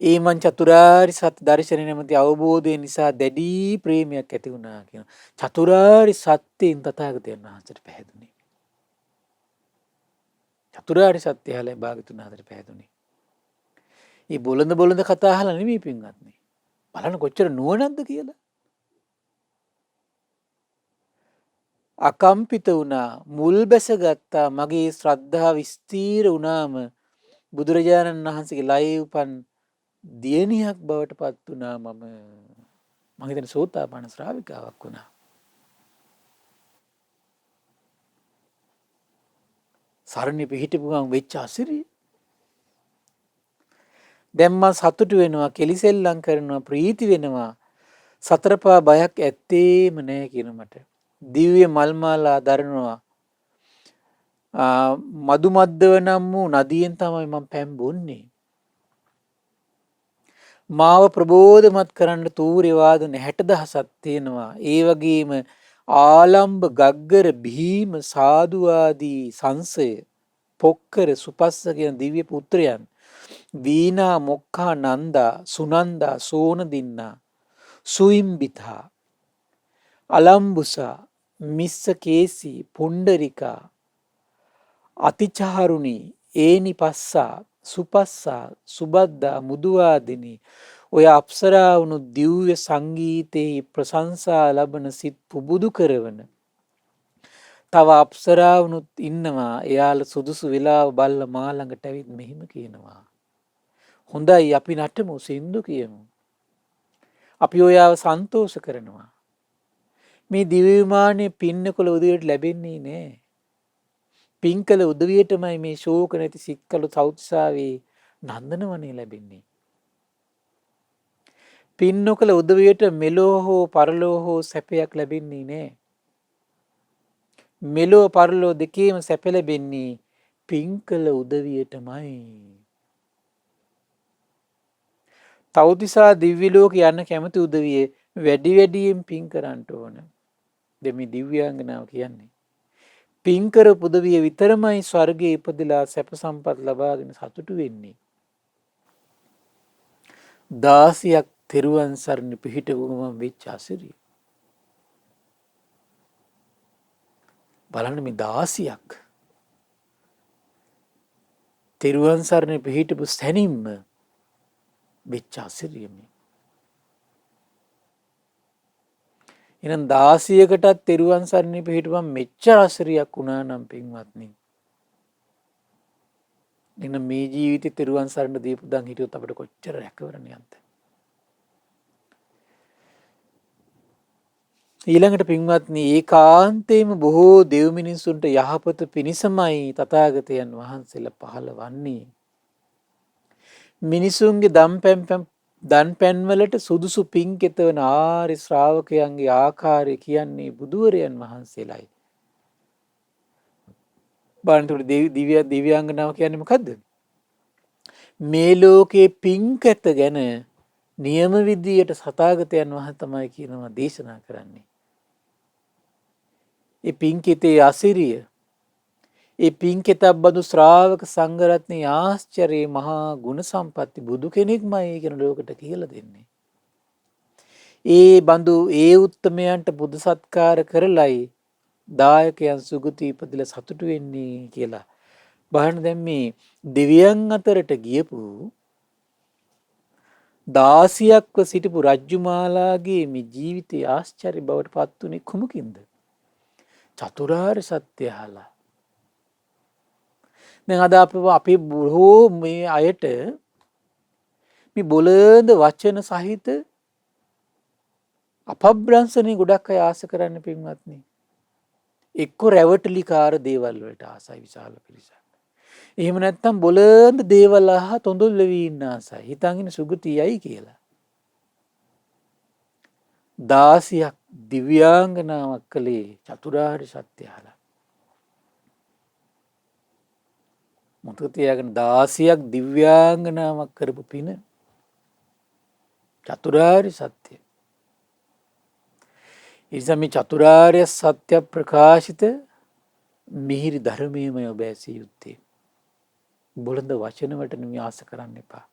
ඒ මං චතුරාර්ය සත්‍ය දර්ශනය නැමැති අවබෝධය නිසා දැඩි ප්‍රේමයක් ඇති වුණා කියන චතුරාර්ය සත්‍යයෙන් තථාගතයන් වහන්සේට පැහැදුනේ. චතුරාර්ය සත්‍ය අහලා භාග්‍යතුන් වහන්සේට පැහැදුනේ. මේ බොළඳ කතා අහලා නෙමෙයි පින්වත්නි. බලන්න කොච්චර නුවණක්ද කියලා. අකම්පිත වුණා, මුල් බැසගත්තා. මගේ ශ්‍රද්ධාව ස්ථීර වුණාම බුදුරජාණන් වහන්සේගේ ලයේ උපන් දියණියක් බවට පත් වුණා. මම හිතන්නේ සෝතාපන්න ශ්‍රාවිකාවක් වුණා. සරණේ පිහිටපු ගමන් වෙච්ච අසිරිය. දැන් මම සතුටු වෙනවා, කෙලිසෙල්ලම් කරනවා, ප්‍රීති වෙනවා. සතරපා බයක් ඇත්තේම නැහැ කියන මට. දිව්‍ය මල් මාලා දරනවා. මදු මද්දව නම් වූ නදියෙන් තමයි මම පැන් බොන්නේ. මාව ප්‍රබෝධමත් කරන්න තූර්ය වාදන 60000ක් තියෙනවා. ඒ වගේම ආලම්බ ගග්ගර භීම සාදු ආදී සංසය පොක්කර සුපස්ස කියන දිව්‍ය පුත්‍රයන් වීණා මොක්ඛා නන්දා සුනන්දා සෝනදින්නා සුයිම්බිතා අලම්බුසා මිස්ස කේසී පුණ්ඩරිකා අතිචාරුණී ඒනිපස්සා සුපස්සා සුබද්දා මුදුවාදිනී ඔය අප්සරා වුණු දිව්‍ය සංගීතයේ ප්‍රශංසා ලබන සිත් පුබුදු කරවන තව අප්සරා වුණුත් ඉන්නවා. එයාලා සුදුසු වෙලාව බල්ලා මා ළඟට ඇවිත් මෙහිම කියනවා, හොඳයි අපි නටමු, සින්දු කියමු, අපි ඔයාව සන්තෝෂ කරනවා. මේ දිව්‍ය විමානයේ පින්නකොළ උදවියට ලැබෙන්නේ නෑ. පින්කල උදවියටමයි මේ ශෝක නැති සික්කලු සෞත්සාවේ නන්දනවනේ ලැබෙන්නේ. පින් නොකළ උදවියට මෙලෝ හෝ පරලෝ හෝ සැපයක් ලැබෙන්නේ නෑ. මෙලෝ පරලෝ දෙකේම සැප ලැබෙන්නේ පින්කල උදවියටමයි. තව්තිසා දිව්‍ය ලෝක යන්න කැමති උදවිය වැඩි වැඩියෙන් පින් කරන්න ඕන. දෙමි දිව්‍යාංගනාව කියන්නේ. පින් කරපු උදවිය විතරමයි ස්වර්ගයේ ඉපදලා සැප සම්පත් ලබාගෙන සතුටු වෙන්නේ. 16ක් තෙරුවන් සරණ පිහිටවුම වෙච්ච අසිරිය. බලන්න මේ 16ක් තෙරුවන් සරණ පිහිටපු සැනින්ම වෙච්ච අසිරිය මේ. එහෙනම් 16කටත් තෙරුවන් සරණ පිහිටපුවම මෙච්චර අසිරියක් වුණා නම් පින්වත්නි. එහෙනම් මේ ජීවිතේ තෙරුවන් සරණ දීපු දන් හිටියොත් අපිට කොච්චර රැකවරණයක්ද? ඊළඟට පින්වත්නි, ඒකාන්තයෙන්ම බොහෝ දෙව් මිනිසුන්ට යහපත පිණිසමයි තථාගතයන් වහන්සේලා පහළ වන්නේ. මිනිසුන්ගේ දන් පැන්වලට සුදුසු පින් කෙතවන ආර්ය ශ්‍රාවකයන්ගේ ආකාරය කියන්නේ බුදුවරයන් වහන්සේලායි. බාන්තුල දිව්‍යාංගනාව කියන්නේ මොකද්ද? මේ ලෝකේ පින් කෙත ගැන නියම විදියට සතාගතයන් වහන්සේ තමයි කියනවා දේශනා කරන්නේ. ඒ පින් කෙතේ අසිරිය, ඒ පින්කෙතක් බඳු ශ්‍රාවක සංඝරත්නයේ ආශ්චර්ය මහා ගුණ සම්පatti බුදු කෙනෙක්මයි කියන ලෝකට කියලා දෙන්නේ. ඒ බඳු ඒ උත්තමයන්ට බුදු සත්කාර කරලයි දායකයන් සුගති ඉපදිලා සතුටු වෙන්නේ කියලා. බලන්න දැන් මේ දෙවියන් අතරට ගියපු 16ක්ව සිටපු රජ්ජුමාලාගේ මේ ජීවිතයේ ආශ්චර්ය බවට පත් වුණේ කුමකින්ද? චතුරාර්ය සත්‍ය අහලා. දැන් අද අපේ බොහෝ මේ අයට මේ බොළඳ වචන සහිත අපබ්‍රංශනේ ගොඩක් අය ආස කරන්න පින්වත්නි. එක්ක රැවටලිකාර දේවල් වලට ආසයි විශාල පිරිසක්. එහෙම නැත්නම් බොළඳ දේවල් අහ තොඳුල් වෙවි ඉන්න ආසයි. හිතන් සුගතියයි කියලා. 16ක් දිව්‍යාංගනාවක් කලේ චතුරාර්ය සත්‍ය අහලා. මතක තියාගන්න 16ක් දිව්‍යාංගනාවක් කරපු පින චතුරාර්ය සත්‍ය. ඉතින් මේ චතුරාර්ය සත්‍ය ප්‍රකාශිත මිහිරි ධර්මයේමයි ඔබ ඇසිය යුත්තේ. බොළඳ වචන වලට නෙමෙයි ආස කරන්න එපා.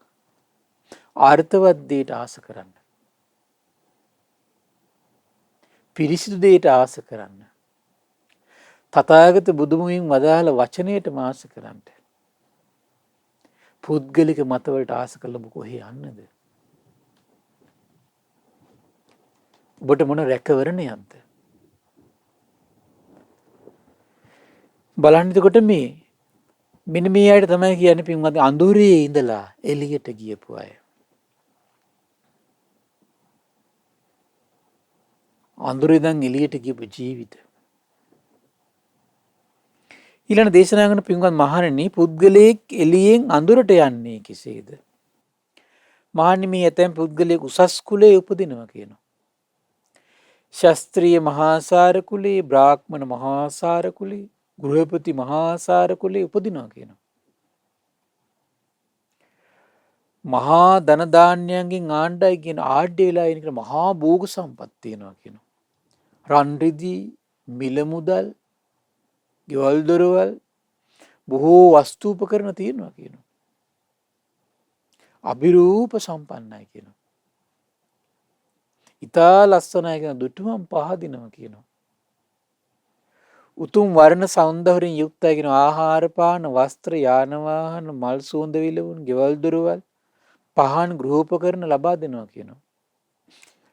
අර්ථවත් දෙයට ආස කරන්න. පිරිසිදු දෙයට ආස කරන්න. තථාගත බුදුමුවින් වදාළ වචනයටම ආස කරන්න. පුද්ගලික මතවලට ආස කළොත් කොහේ යන්නද? ඔබට මොන රැකවරණයක්ද? බලන්න එතකොට මෙන්න මේ අයට තමයි කියන්නේ පින්වත් අඳුරේ ඉඳලා එළියට ගියපු අය. අඳුරේ ඉඳන් එළියට ගියපු ජීවිත. ඊළඟ දේශනා කරන පින්වත් මහණෙනි පුද්ගලයෙක් එළියෙන් අඳුරට යන්නේ කෙසේද? මහණනි මේ ඇතැම් පුද්ගලයෙක් උසස් කුලයේ උපදිනවා කියනවා. ශාස්ත්‍රීය මහාසාර කුලේ, බ්‍රාහ්මණ මහාසාර කුලේ, ගෘහපති මහාසාර කුලේ උපදිනවා කියනවා. මහා ධන දාන්‍යයන්ගෙන් ආණ්ඩයි කියන ආඩ්‍ය වෙලා ඉන්න කියන මහා භෝග සම්පත් තියෙනවා කියනවා. රන් රිදී, මිල මුදල්, ගෙවල් දොරවල්, බොහෝ වස්තු උපකරණ තියෙනවා කියනවා. අභිරූප සම්පන්නයි කියනවා. ඉතා ලස්සනයි කියන දුටුවම් පහදිනවා කියනවා. උතුම් වර්ණ සෞන්දර්යයෙන් යුක්තයි කියන ආහාර පාන වස්ත්‍ර යාන වාහන මල් සුවඳ විලවුන් ගෙවල් දොරවල් පහන් ගෘහෝපකරණ ලබා දෙනවා කියනවා.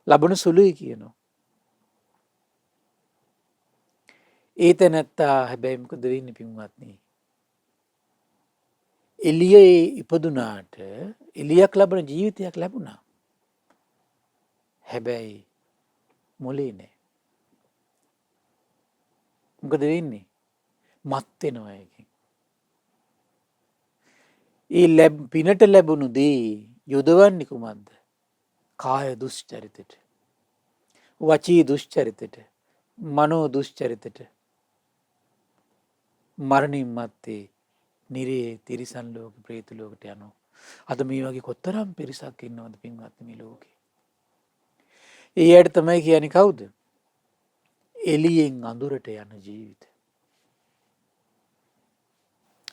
ලබන සුළුයි කියනවා. ඒත නැත්තා හැබැයි මොකද වෙන්නේ පින්වත්නි? එළියේ ඉපදුනාට එළියක් ලබන ජීවිතයක් ලැබුණා. හැබැයි මොලේ නෑ. මොකද වෙන්නේ? මත් වෙනවා එකෙන්. ඒ පිනට ලැබුණු දේ යොදවන්නේ කුමක්ද? කාය දුස්චරිතයට, වචී දුස්චරිතයට, මනෝ දුස්චරිතයට. මරණින් මත්තේ නිරේ තිරිසන් ලෝක ප්‍රේත ලෝකට යනවා. අද මේ වගේ කොතරම් පිරිසක් ඉන්නවද පින්වත්නි මේ ලෝකේ? ඒ අයට තමයි කියන්නේ කවුද? එළියෙන් අඳුරට යන ජීවිත.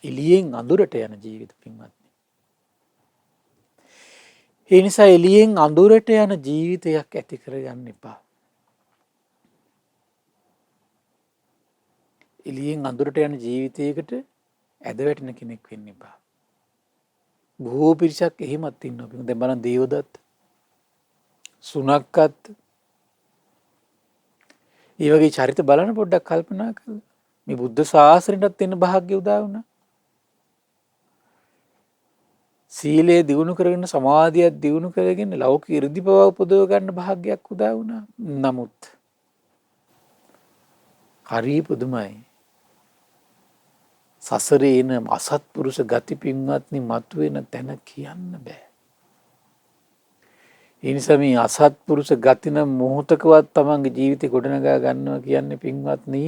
එළියෙන් අඳුරට යන ජීවිත පින්වත්නි. ඒ නිසා එළියෙන් අඳුරට යන ජීවිතයක් ඇති කරගන්න එපා. එළියෙන් අඳුරට යන ජීවිතයකට ඇද වැටෙන කෙනෙක් වෙන්න එපා. බොහෝ පිරිසක් එහෙමත් ඉන්නවා. දැන් බලන්න දේවදත්ත, සුනක්කත් ඒ වගේ චරිත බලන පොඩ්ඩක් කල්පනා කරලා මේ බුද්ධ ශාසනයටත් එන්න භාග්‍ය උදා වුණා. සීලය දියුණු කරගෙන සමාධියක් දියුණු කරගෙන ලෞකික 이르දිපව උපදව ගන්න භාග්‍යයක් උදා වුණා. නමුත් හරි පුදුමයි. සසරේ එන අසත්පුරුෂ ගති පින්වත්නි මතුවෙන තැන කියන්න බෑ. ඒ නිසා මේ අසත්පුරුෂ ගති නම් මොහොතකවත් තමන්ගේ ජීවිතේ ගොඩනගා ගන්නවා කියන්නේ පින්වත්නි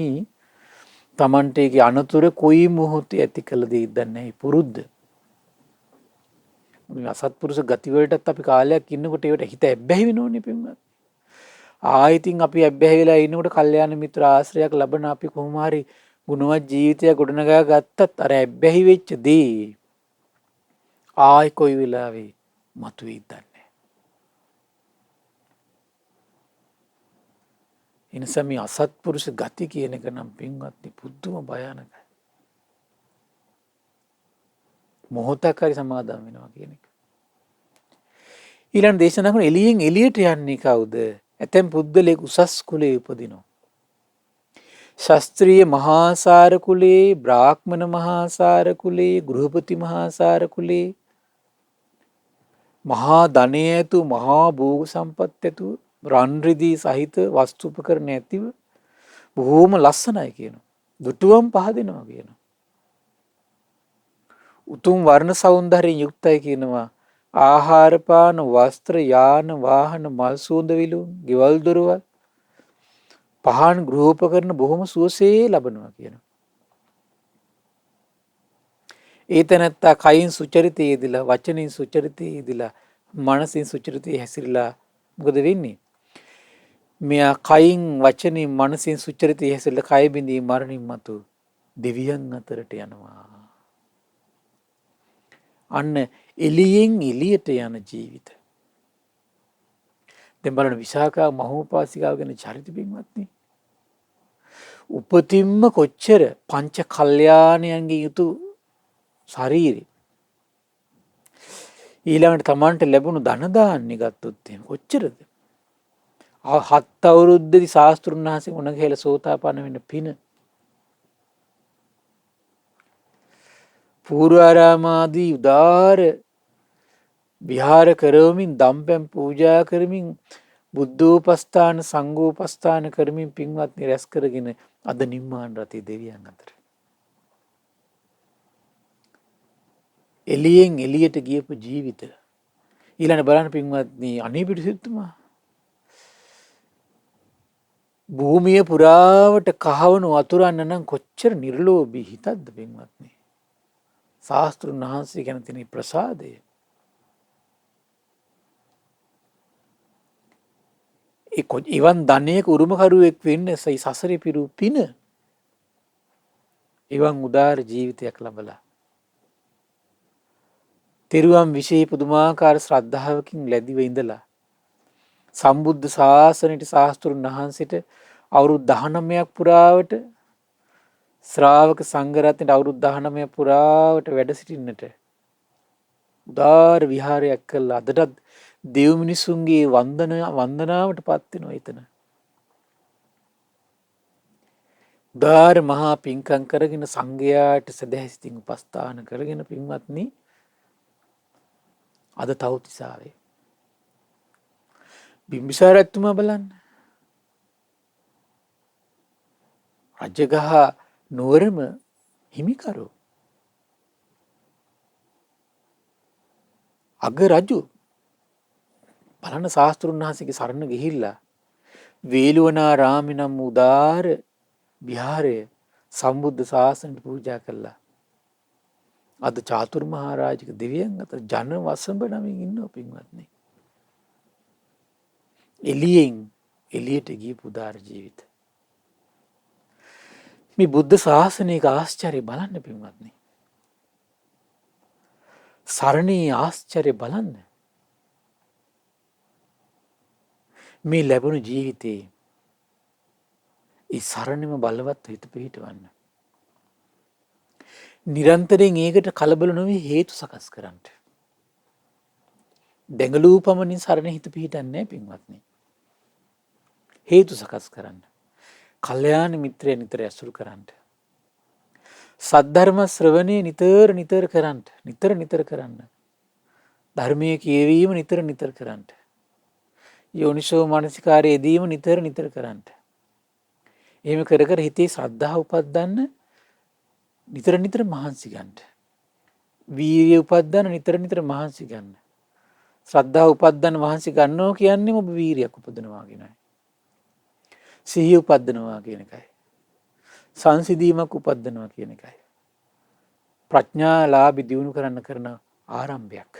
තමන්ට ඒකේ අනතුරු කොයි මොහොතේ ඇති කළ දෙයිද නැහැ පුරුද්ද. මේ අසත්පුරුෂ ගති වලටත් අපි කාලයක් ඉන්නකොට ඒවට හිත ඇබ්බැහි වෙනෝනේ පින්වත්නි. ආයිතින් අපි ඇබ්බැහි වෙලා ඉන්නකොට කල්යාණ මිත්‍ර ආශ්‍රයයක් ලබන අපි කොහොම හරි ගුණවත් ජීවිතය ගොඩනගා ගත්තත් අර ඇබ්බැහි වෙච්ච දේ ආයි කොයි වෙලාවෙ මතුවෙයිද දන්නේ නැහැ. ඒ නිසා මේ අසත්පුරුෂ ගති කියන එක නම් පින්වත්නි පුදුම භයානකයි. මොහොතක් හරි සමාදම් වෙනවා කියන එක. ඊළඟ දේශනා කරන එළියෙන් එළියට යන්නේ කවුද? ඇතැම් පුද්ගලයෙක් උසස් කුලයේ උපදිනවා. ශාස්ත්‍රීය මහාසාර කුලේ, බ්‍රාහ්මණ මහාසාර කුලේ, ගෘහපති මහාසාර කුලේ, මහා ධනය ඇතු, මහා භෝග සම්පත් ඇතු, රන් රිදී සහිත වස්තු උපකරණ ඇතිව බොහෝම ලස්සනයි කියනවා. දුටුවම් පහදිනවා කියනවා. උතුම් වර්ණ සෞන්දර්යයෙන් යුක්තයි කියනවා. ආහාර පාන වස්ත්‍ර යාන වාහන මල් සුවඳ විලවුන් ගෙවල් දොරවල් පහන් ගෘහෝපකරණ බොහොම සුවසේ ලබනවා කියනවා. ඒ තැනැත්තා කයින් සුචරිතයේ යෙදিলা වචනින් සුචරිතයේ යෙදিলা මනසින් සුචරිතයේ හැසිරලා මොකද වෙන්නේ? මෙයා කයින් වචනින් මනසින් සුචරිතයේ හැසිරලා කය බිඳී මරණින් මතු දෙවියන් අතරට යනවා. අන්න එළියෙන් එළියට යන ජීවිත. දැන් බලන්න විසාකා මහෝපාසිකාව ගැන චරිත පින්වත්නි. උපතින්ම කොච්චර පංච කල්යාණයන්ගේ යුතු ශරීරය. ඊළඟට තමන්ට ලැබුණු ධන දාන්නේ ගත්තොත් එහෙම කොච්චරද? 7 අවුරුද්දේදී ශාස්ත්‍රුන් වහන්සේ උණ ගහලා සෝතාපන්න වෙන්න පින. පූර්වාරාමාදී උදාර විහාර කරවමින් දම්පැන් පූජා කරමින් බුද්ධෝපස්ථාන සංඝෝපස්ථාන කරමින් පින්වත්නි රැස් කරගෙන අද නිම්මාන රතේ දෙවියන් අතර. එළියෙන් එළියට ගියපු ජීවිත. ඊළඟ බලන්න පින්වත්නි අනේ පිටිසිතුමා භූමිය පුරාවට කහවණු වතුරන්න නම් කොච්චර නිර්ලෝභී හිතක්ද පින්වත්නි. ශාස්ත්‍රුන් වහන්සේ ගැන තියෙන ප්‍රසාදය. එවන් ධනයක උරුමකරුවෙක් වෙන්න සසරේ පිරු පින. එවන් උදාර ජීවිතයක් ලබලා. තෙරුවන් විශේෂ පුදුමාකාර ශ්‍රද්ධාවකින් ලැබිව ඉඳලා සම්බුද්ධ ශාසනයට ශාස්ත්‍රුන් වහන්සේට අවුරුදු 19ක් පුරාවට ශ්‍රාවක සංඝ රත්නයට අවුරුදු 19ක් පුරාවට වැඩ සිටින්නට උදාර විහාරයක් කළා. අදටත් දෙව් මිනිසුන්ගේ වන්දනාවට පත් වෙනවා එතන. උදාර මහා පින්කම් කරගෙන සංඝයාට සදහැසිතින් උපස්ථාන කරගෙන පින්වත්නි අද තව්තිසාවේ බිම්බිසාර රජතුමා බලන්න. රජගහ නුවරම හිමිකරු. අග රජු බලන්න ශාස්ත්‍රුන් වහන්සේගේ සරණ ගිහිල්ලා වේළුවනාරාමේ නම් උදාර විහාරය සම්බුද්ධ ශාසනයට පූජා කළා. අද චාතුරු මහරජක දෙවියන් අතර ජන වසඹ නමින් ඉන්නවා පින්වත්නි. එළියෙන් එළියට ගියපු උදාර ජීවිත. මේ බුද්ධ ශාසනයක ආශ්චර්ය බලන්න පින්වත්නි. සරණේ ආශ්චර්ය බලන්න. මේ ලැබුණු ජීවිතේ ඒ සරණෙම බලවත් හිත පිහිටවන්න. නිරන්තරයෙන් ඒකට කලබල නොවී හේතු සකස් කරන්න. දෙඟලූ පමණින් සරණ හිත පිහිටන්නේ නැහැ පින්වත්නි. හේතු සකස් කරන්න. කල්යාණ මිත්‍රය නිතර ඇසුරු කරන්න. සද්ධර්ම ශ්‍රවණය නිතර කරන්න. නිතර කරන්න. ධර්මයේ කියවීම නිතර කරන්න. යෝනිසෝ මනසිකාරයේ යෙදීම නිතර කරන්න. එහෙම කර කර හිතේ ශ්‍රද්ධාව උපද්දන්න නිතර මහන්සි ගන්න. වීර්යය උපද්දන්න නිතර මහන්සි ගන්න. ශ්‍රද්ධාව උපද්දන්න මහන්සි ගන්නවා කියන්නේ ඔබ වීර්යයක් උපදනවා කියනයි. සිහිය උපද්දනවා කියන එකයි. සංසිඳීමක් උපද්දනවා කියන එකයි. ප්‍රඥාලාභි දියුණු කරන්න කරන ආරම්භයක්.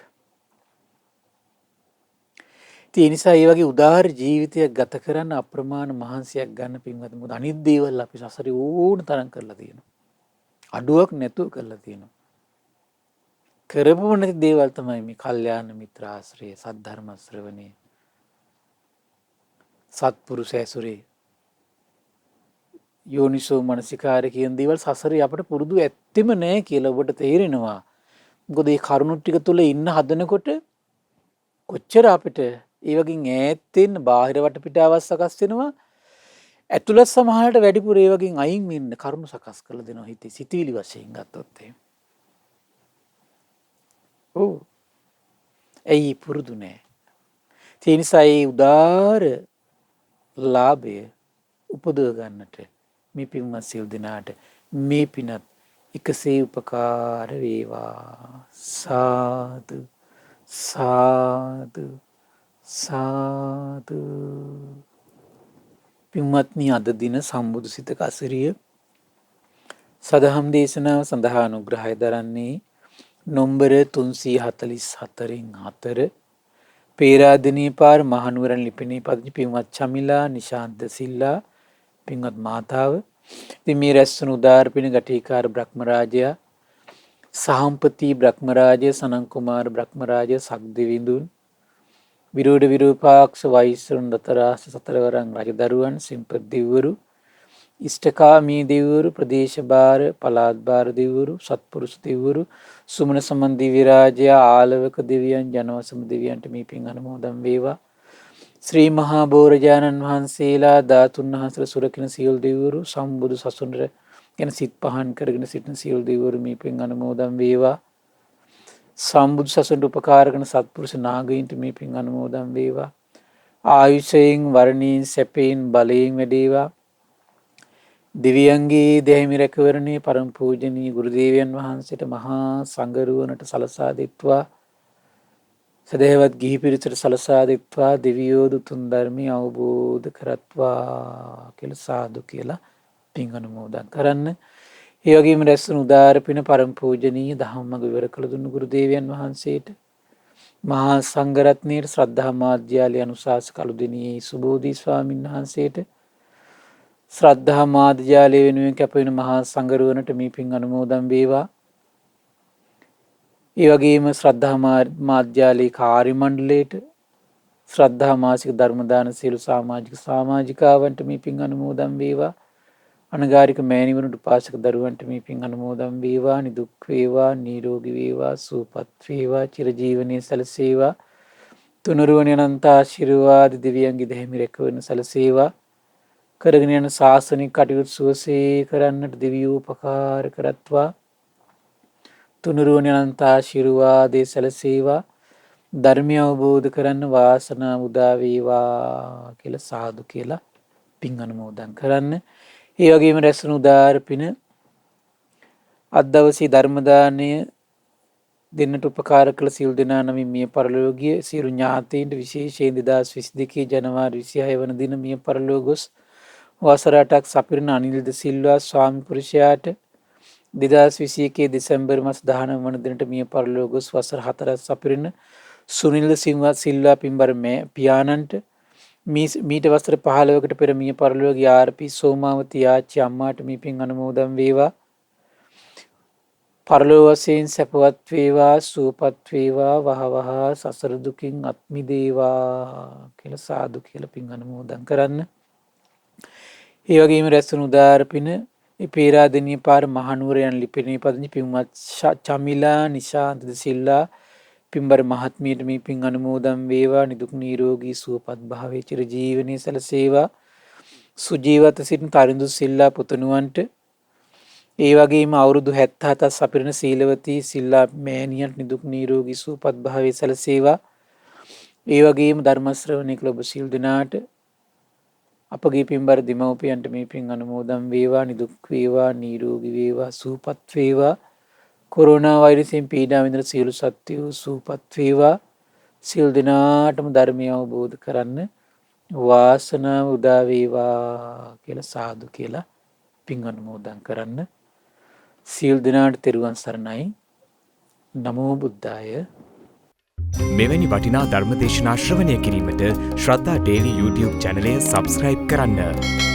ඒ නිසා ඒ වගේ උදාාර ජීවිතයක් ගත කරන්න අප්‍රමාණ මහන්සියක් ගන්න පින්වතුනි. මොකද අනිත් දේවල් අපි සසරේ ඕන තරම් කරලා තියෙනවා. අඩුවක් නැතුව කරලා තියෙනවා. කරපුව නැති දේවල් තමයි මේ කල්යාණ මිත්‍ර ආශ්‍රය, සද්ධර්ම ශ්‍රවණය, සත්පුරුෂ ඇසුරේ, යෝනිසෝ මනසිකාරය කියන දේවල් සසරේ අපට පුරුදු ඇත්තෙම නැහැ කියලා ඔබට තේරෙනවා. මොකද මේ කරුණු ටික තුල ඉන්න හදනකොට කොච්චර අපිට ඒ වගේ ඈත්ෙන්න බාහිර වටපිටාවක් සකස් වෙනවා. ඇතුළත් සමහරට වැඩිපුර ඒ වගේ අයින් වෙන්න කරුණු සකස් කරලා දෙනවා හිතේ සිතවිලි වශයෙන් ගත්තොත් එහෙම. ඔව්. ඇයි පුරුදු නැහැ. ඒ නිසා ඒ උදාාර ලාභය උපදව ගන්නට මේ පින්වත් සියලු දෙනාට මේ පිනත් එකසේ උපකාර වේවා. සාදු සාදු සාදු. පින්වත්නි, අද දින සම්බුදු සිතක අසිරිය සදහම් දේශනාව සඳහා අනුග්‍රහය දරන්නේ නොම්බර 344 පේරාදෙණිය පාර මහනුවරන් ලිපිණේ පදිංචි පින්වත් චමිලා නිශාන්ත සිල්ලා පින්වත් මාතාව. ඉතින් මේ රැස්වන උදාාර පින ගටීකාර බ්‍රහ්මරාජයා, සහම්පති බ්‍රහ්මරාජය, සනන් කුමාර බ්‍රහ්මරාජය, සක්දෙවිඳුන්, විරෝධ විරූපාක්ෂ වෛශ්‍රවුන්, දතරාස සතරවරන් රජදරුවන්, සිම්පත් දෙවිවරු, ඉෂ්ඨකාමී දෙවිවරු, ප්‍රදේශ භාර පළාත් භාර දෙවිවරු, සත්පුරුෂ දෙවිවරු, සුමන සමන් දිව්‍ය රාජයා, ආලවක දෙවියන්, ජනවසම දෙවියන්ට මේ පින් අනුමෝදන් වේවා. ශ්‍රී මහා බෝරජාණන් වහන්සේලා, ධාතුන් වහන්සේලා සුරකින සියලු දෙවිවරු, සම්බුදු සසුනට ගැන සිත් පහන් කරගෙන සිටින සියලු දෙවිවරු මේ පින් අනුමෝදන් වේවා. සම්බුදු සසුනට උපකාර කරන සත්පුරුෂ නාගයින්ට මේ පින් අනුමෝදන් වේවා. ආයුෂයෙන්, වර්ණයෙන්, සැපයෙන්, බලයෙන් වැඩේවා. දෙවියන්ගේ දැහැමි රැකවරණේ පරම පූජනීය ගුරු දේවයන් වහන්සේට, මහා සංඝරුවනට සලසා දෙත්වා. සදහවත් ගිහි පිරිසට සලසා දෙත්වා. දෙවියෝ දුතුන් ධර්මය අවබෝධ කරත්වා කියලා සාදු කියලා පින් අනුමෝදන් කරන්න. ඒ වගේම රැස්වන උදාාර පින පරම පූජනීය ධම්මග විවර කළ දුන්නු ගුරු දේවයන් වහන්සේට, මහා සංඝරත්නයට, ශ්‍රද්ධා මාධ්‍යාලය අනුශාසක අලුදෙණියේ සුබෝධි ස්වාමීන් වහන්සේට, ශ්‍රද්ධා මාධ්‍යාලය වෙනුවෙන් කැපවෙන මහා සංඝරුවනට මේ පින් අනුමෝදන් වේවා. ඒ වගේම ශ්‍රද්ධා මාධ්‍යාලයේ කාර්ය මණ්ඩලයට, ශ්‍රද්ධා මාසික ධර්ම දාන සියලු සමාජිකාවන්ට මේ පින් අනුමෝදන් වේවා. අනගාരിക මෑණිවරුන්ට, උපාසක දරුවන්ට මේ පින් අනුමෝදන් වේවා. නිදුක් වේවා, නිරෝගී වේවා, සුවපත් වේවා, චිරජීවනයේ සැලසේවා. තුනුරුවන අනන්ත ආශිර්වාද දිව්‍යංගි දෙහිමි රැකවරණ සැලසේවා. කරගෙන යන ශාසනික කටයුතු සුවසේ කරන්නට දෙවියෝ උපකාර කරත්වා. තුනුරුවන අනන්ත ආශිර්වාදයේ සැලසේවා. ධර්මය අවබෝධ කරන්න වාසනාව උදා වේවා කියලා සාදු කියලා පින් අනුමෝදන් කරන්න. ඒ වගේම රැස්වන උදාාර පින අද දවසේ ධර්ම දාණය දෙන්නට උපකාර කළ සියලු දෙනා නමින් මිය පරලෝකීය සියලු ඥාතීන්ට, විශේෂයෙන් 2022 ජනවාරි 26 වන දින මිය පරලෝක ගොස් වසර 8ක් සපිරන අනිල්ද සිල්වා ස්වාමි පුරුෂයාට, 2021 දෙසැම්බර් මාස 19 වන දිනට මිය පරලෝක ගොස් වසර 4ක් සපිරන සුනිල් සිල්වා පින්බර පියාණන්ට, මීට වසර 15කට පෙර මිය පරලෝකීය ආර්.පී. සෝමාවති ආච්චි අම්මාට මේ පින් අනුමෝදන් වේවා. පරලොව වශයෙන් සැපවත් වේවා, සුවපත් වේවා, වහවහ සසර දුකින් අත් මිදේවා කියලා සාදු කියලා පින් අනුමෝදන් කරන්න. ඒ වගේම රැස්වන උදාාර පින පේරාදෙණිය පාර මහනුවර යන ලිපිණේ පදිංචි පින්වත් චමිලා නිශාන්ත සිල්ලා පින්බර මහත්මියට මේ පින් අනුමෝදන් වේවා. නිදුක් නිරෝගී සුවපත් භාවයේ චිරජීවනයේ සැලසේවා. සුජීවත සිටින තරිඳු සිල්ලා පුතණුවන්ට, ඒ වගේම අවුරුදු 77ක් සපිරන සීලවතී සිල්ලා මෑණියන්ට නිදුක් නිරෝගී සුවපත් භාවයේ සැලසේවා. ඒ වගේම ධර්ම ශ්‍රවණය කළ ඔබ සියලු දෙනාට, අපගේ පින්බර දෙමව්පියන්ට මේ පින් අනුමෝදන් වේවා. නිදුක් වේවා, නිරෝගී වේවා, සුවපත් වේවා. කොරෝනා වෛරසයෙන් පීඩා විඳින සියලු සත්ත්වයෝ සුවපත් වේවා. සියලු දෙනාටම ධර්මය අවබෝධ කරන්න වාසනාව උදා වේවා කියලා සාදු කියලා පින් අනුමෝදන් කරන්න. සියලු දෙනාට තෙරුවන් සරණයි. නමෝ බුද්ධාය. මෙවැනි වටිනා ධර්මදේශනා ශ්‍රවණය කිරීමට ශ්‍රද්ධා ඩේලි YouTube චැනලය සබස්ක්‍රයිබ් කරන්න.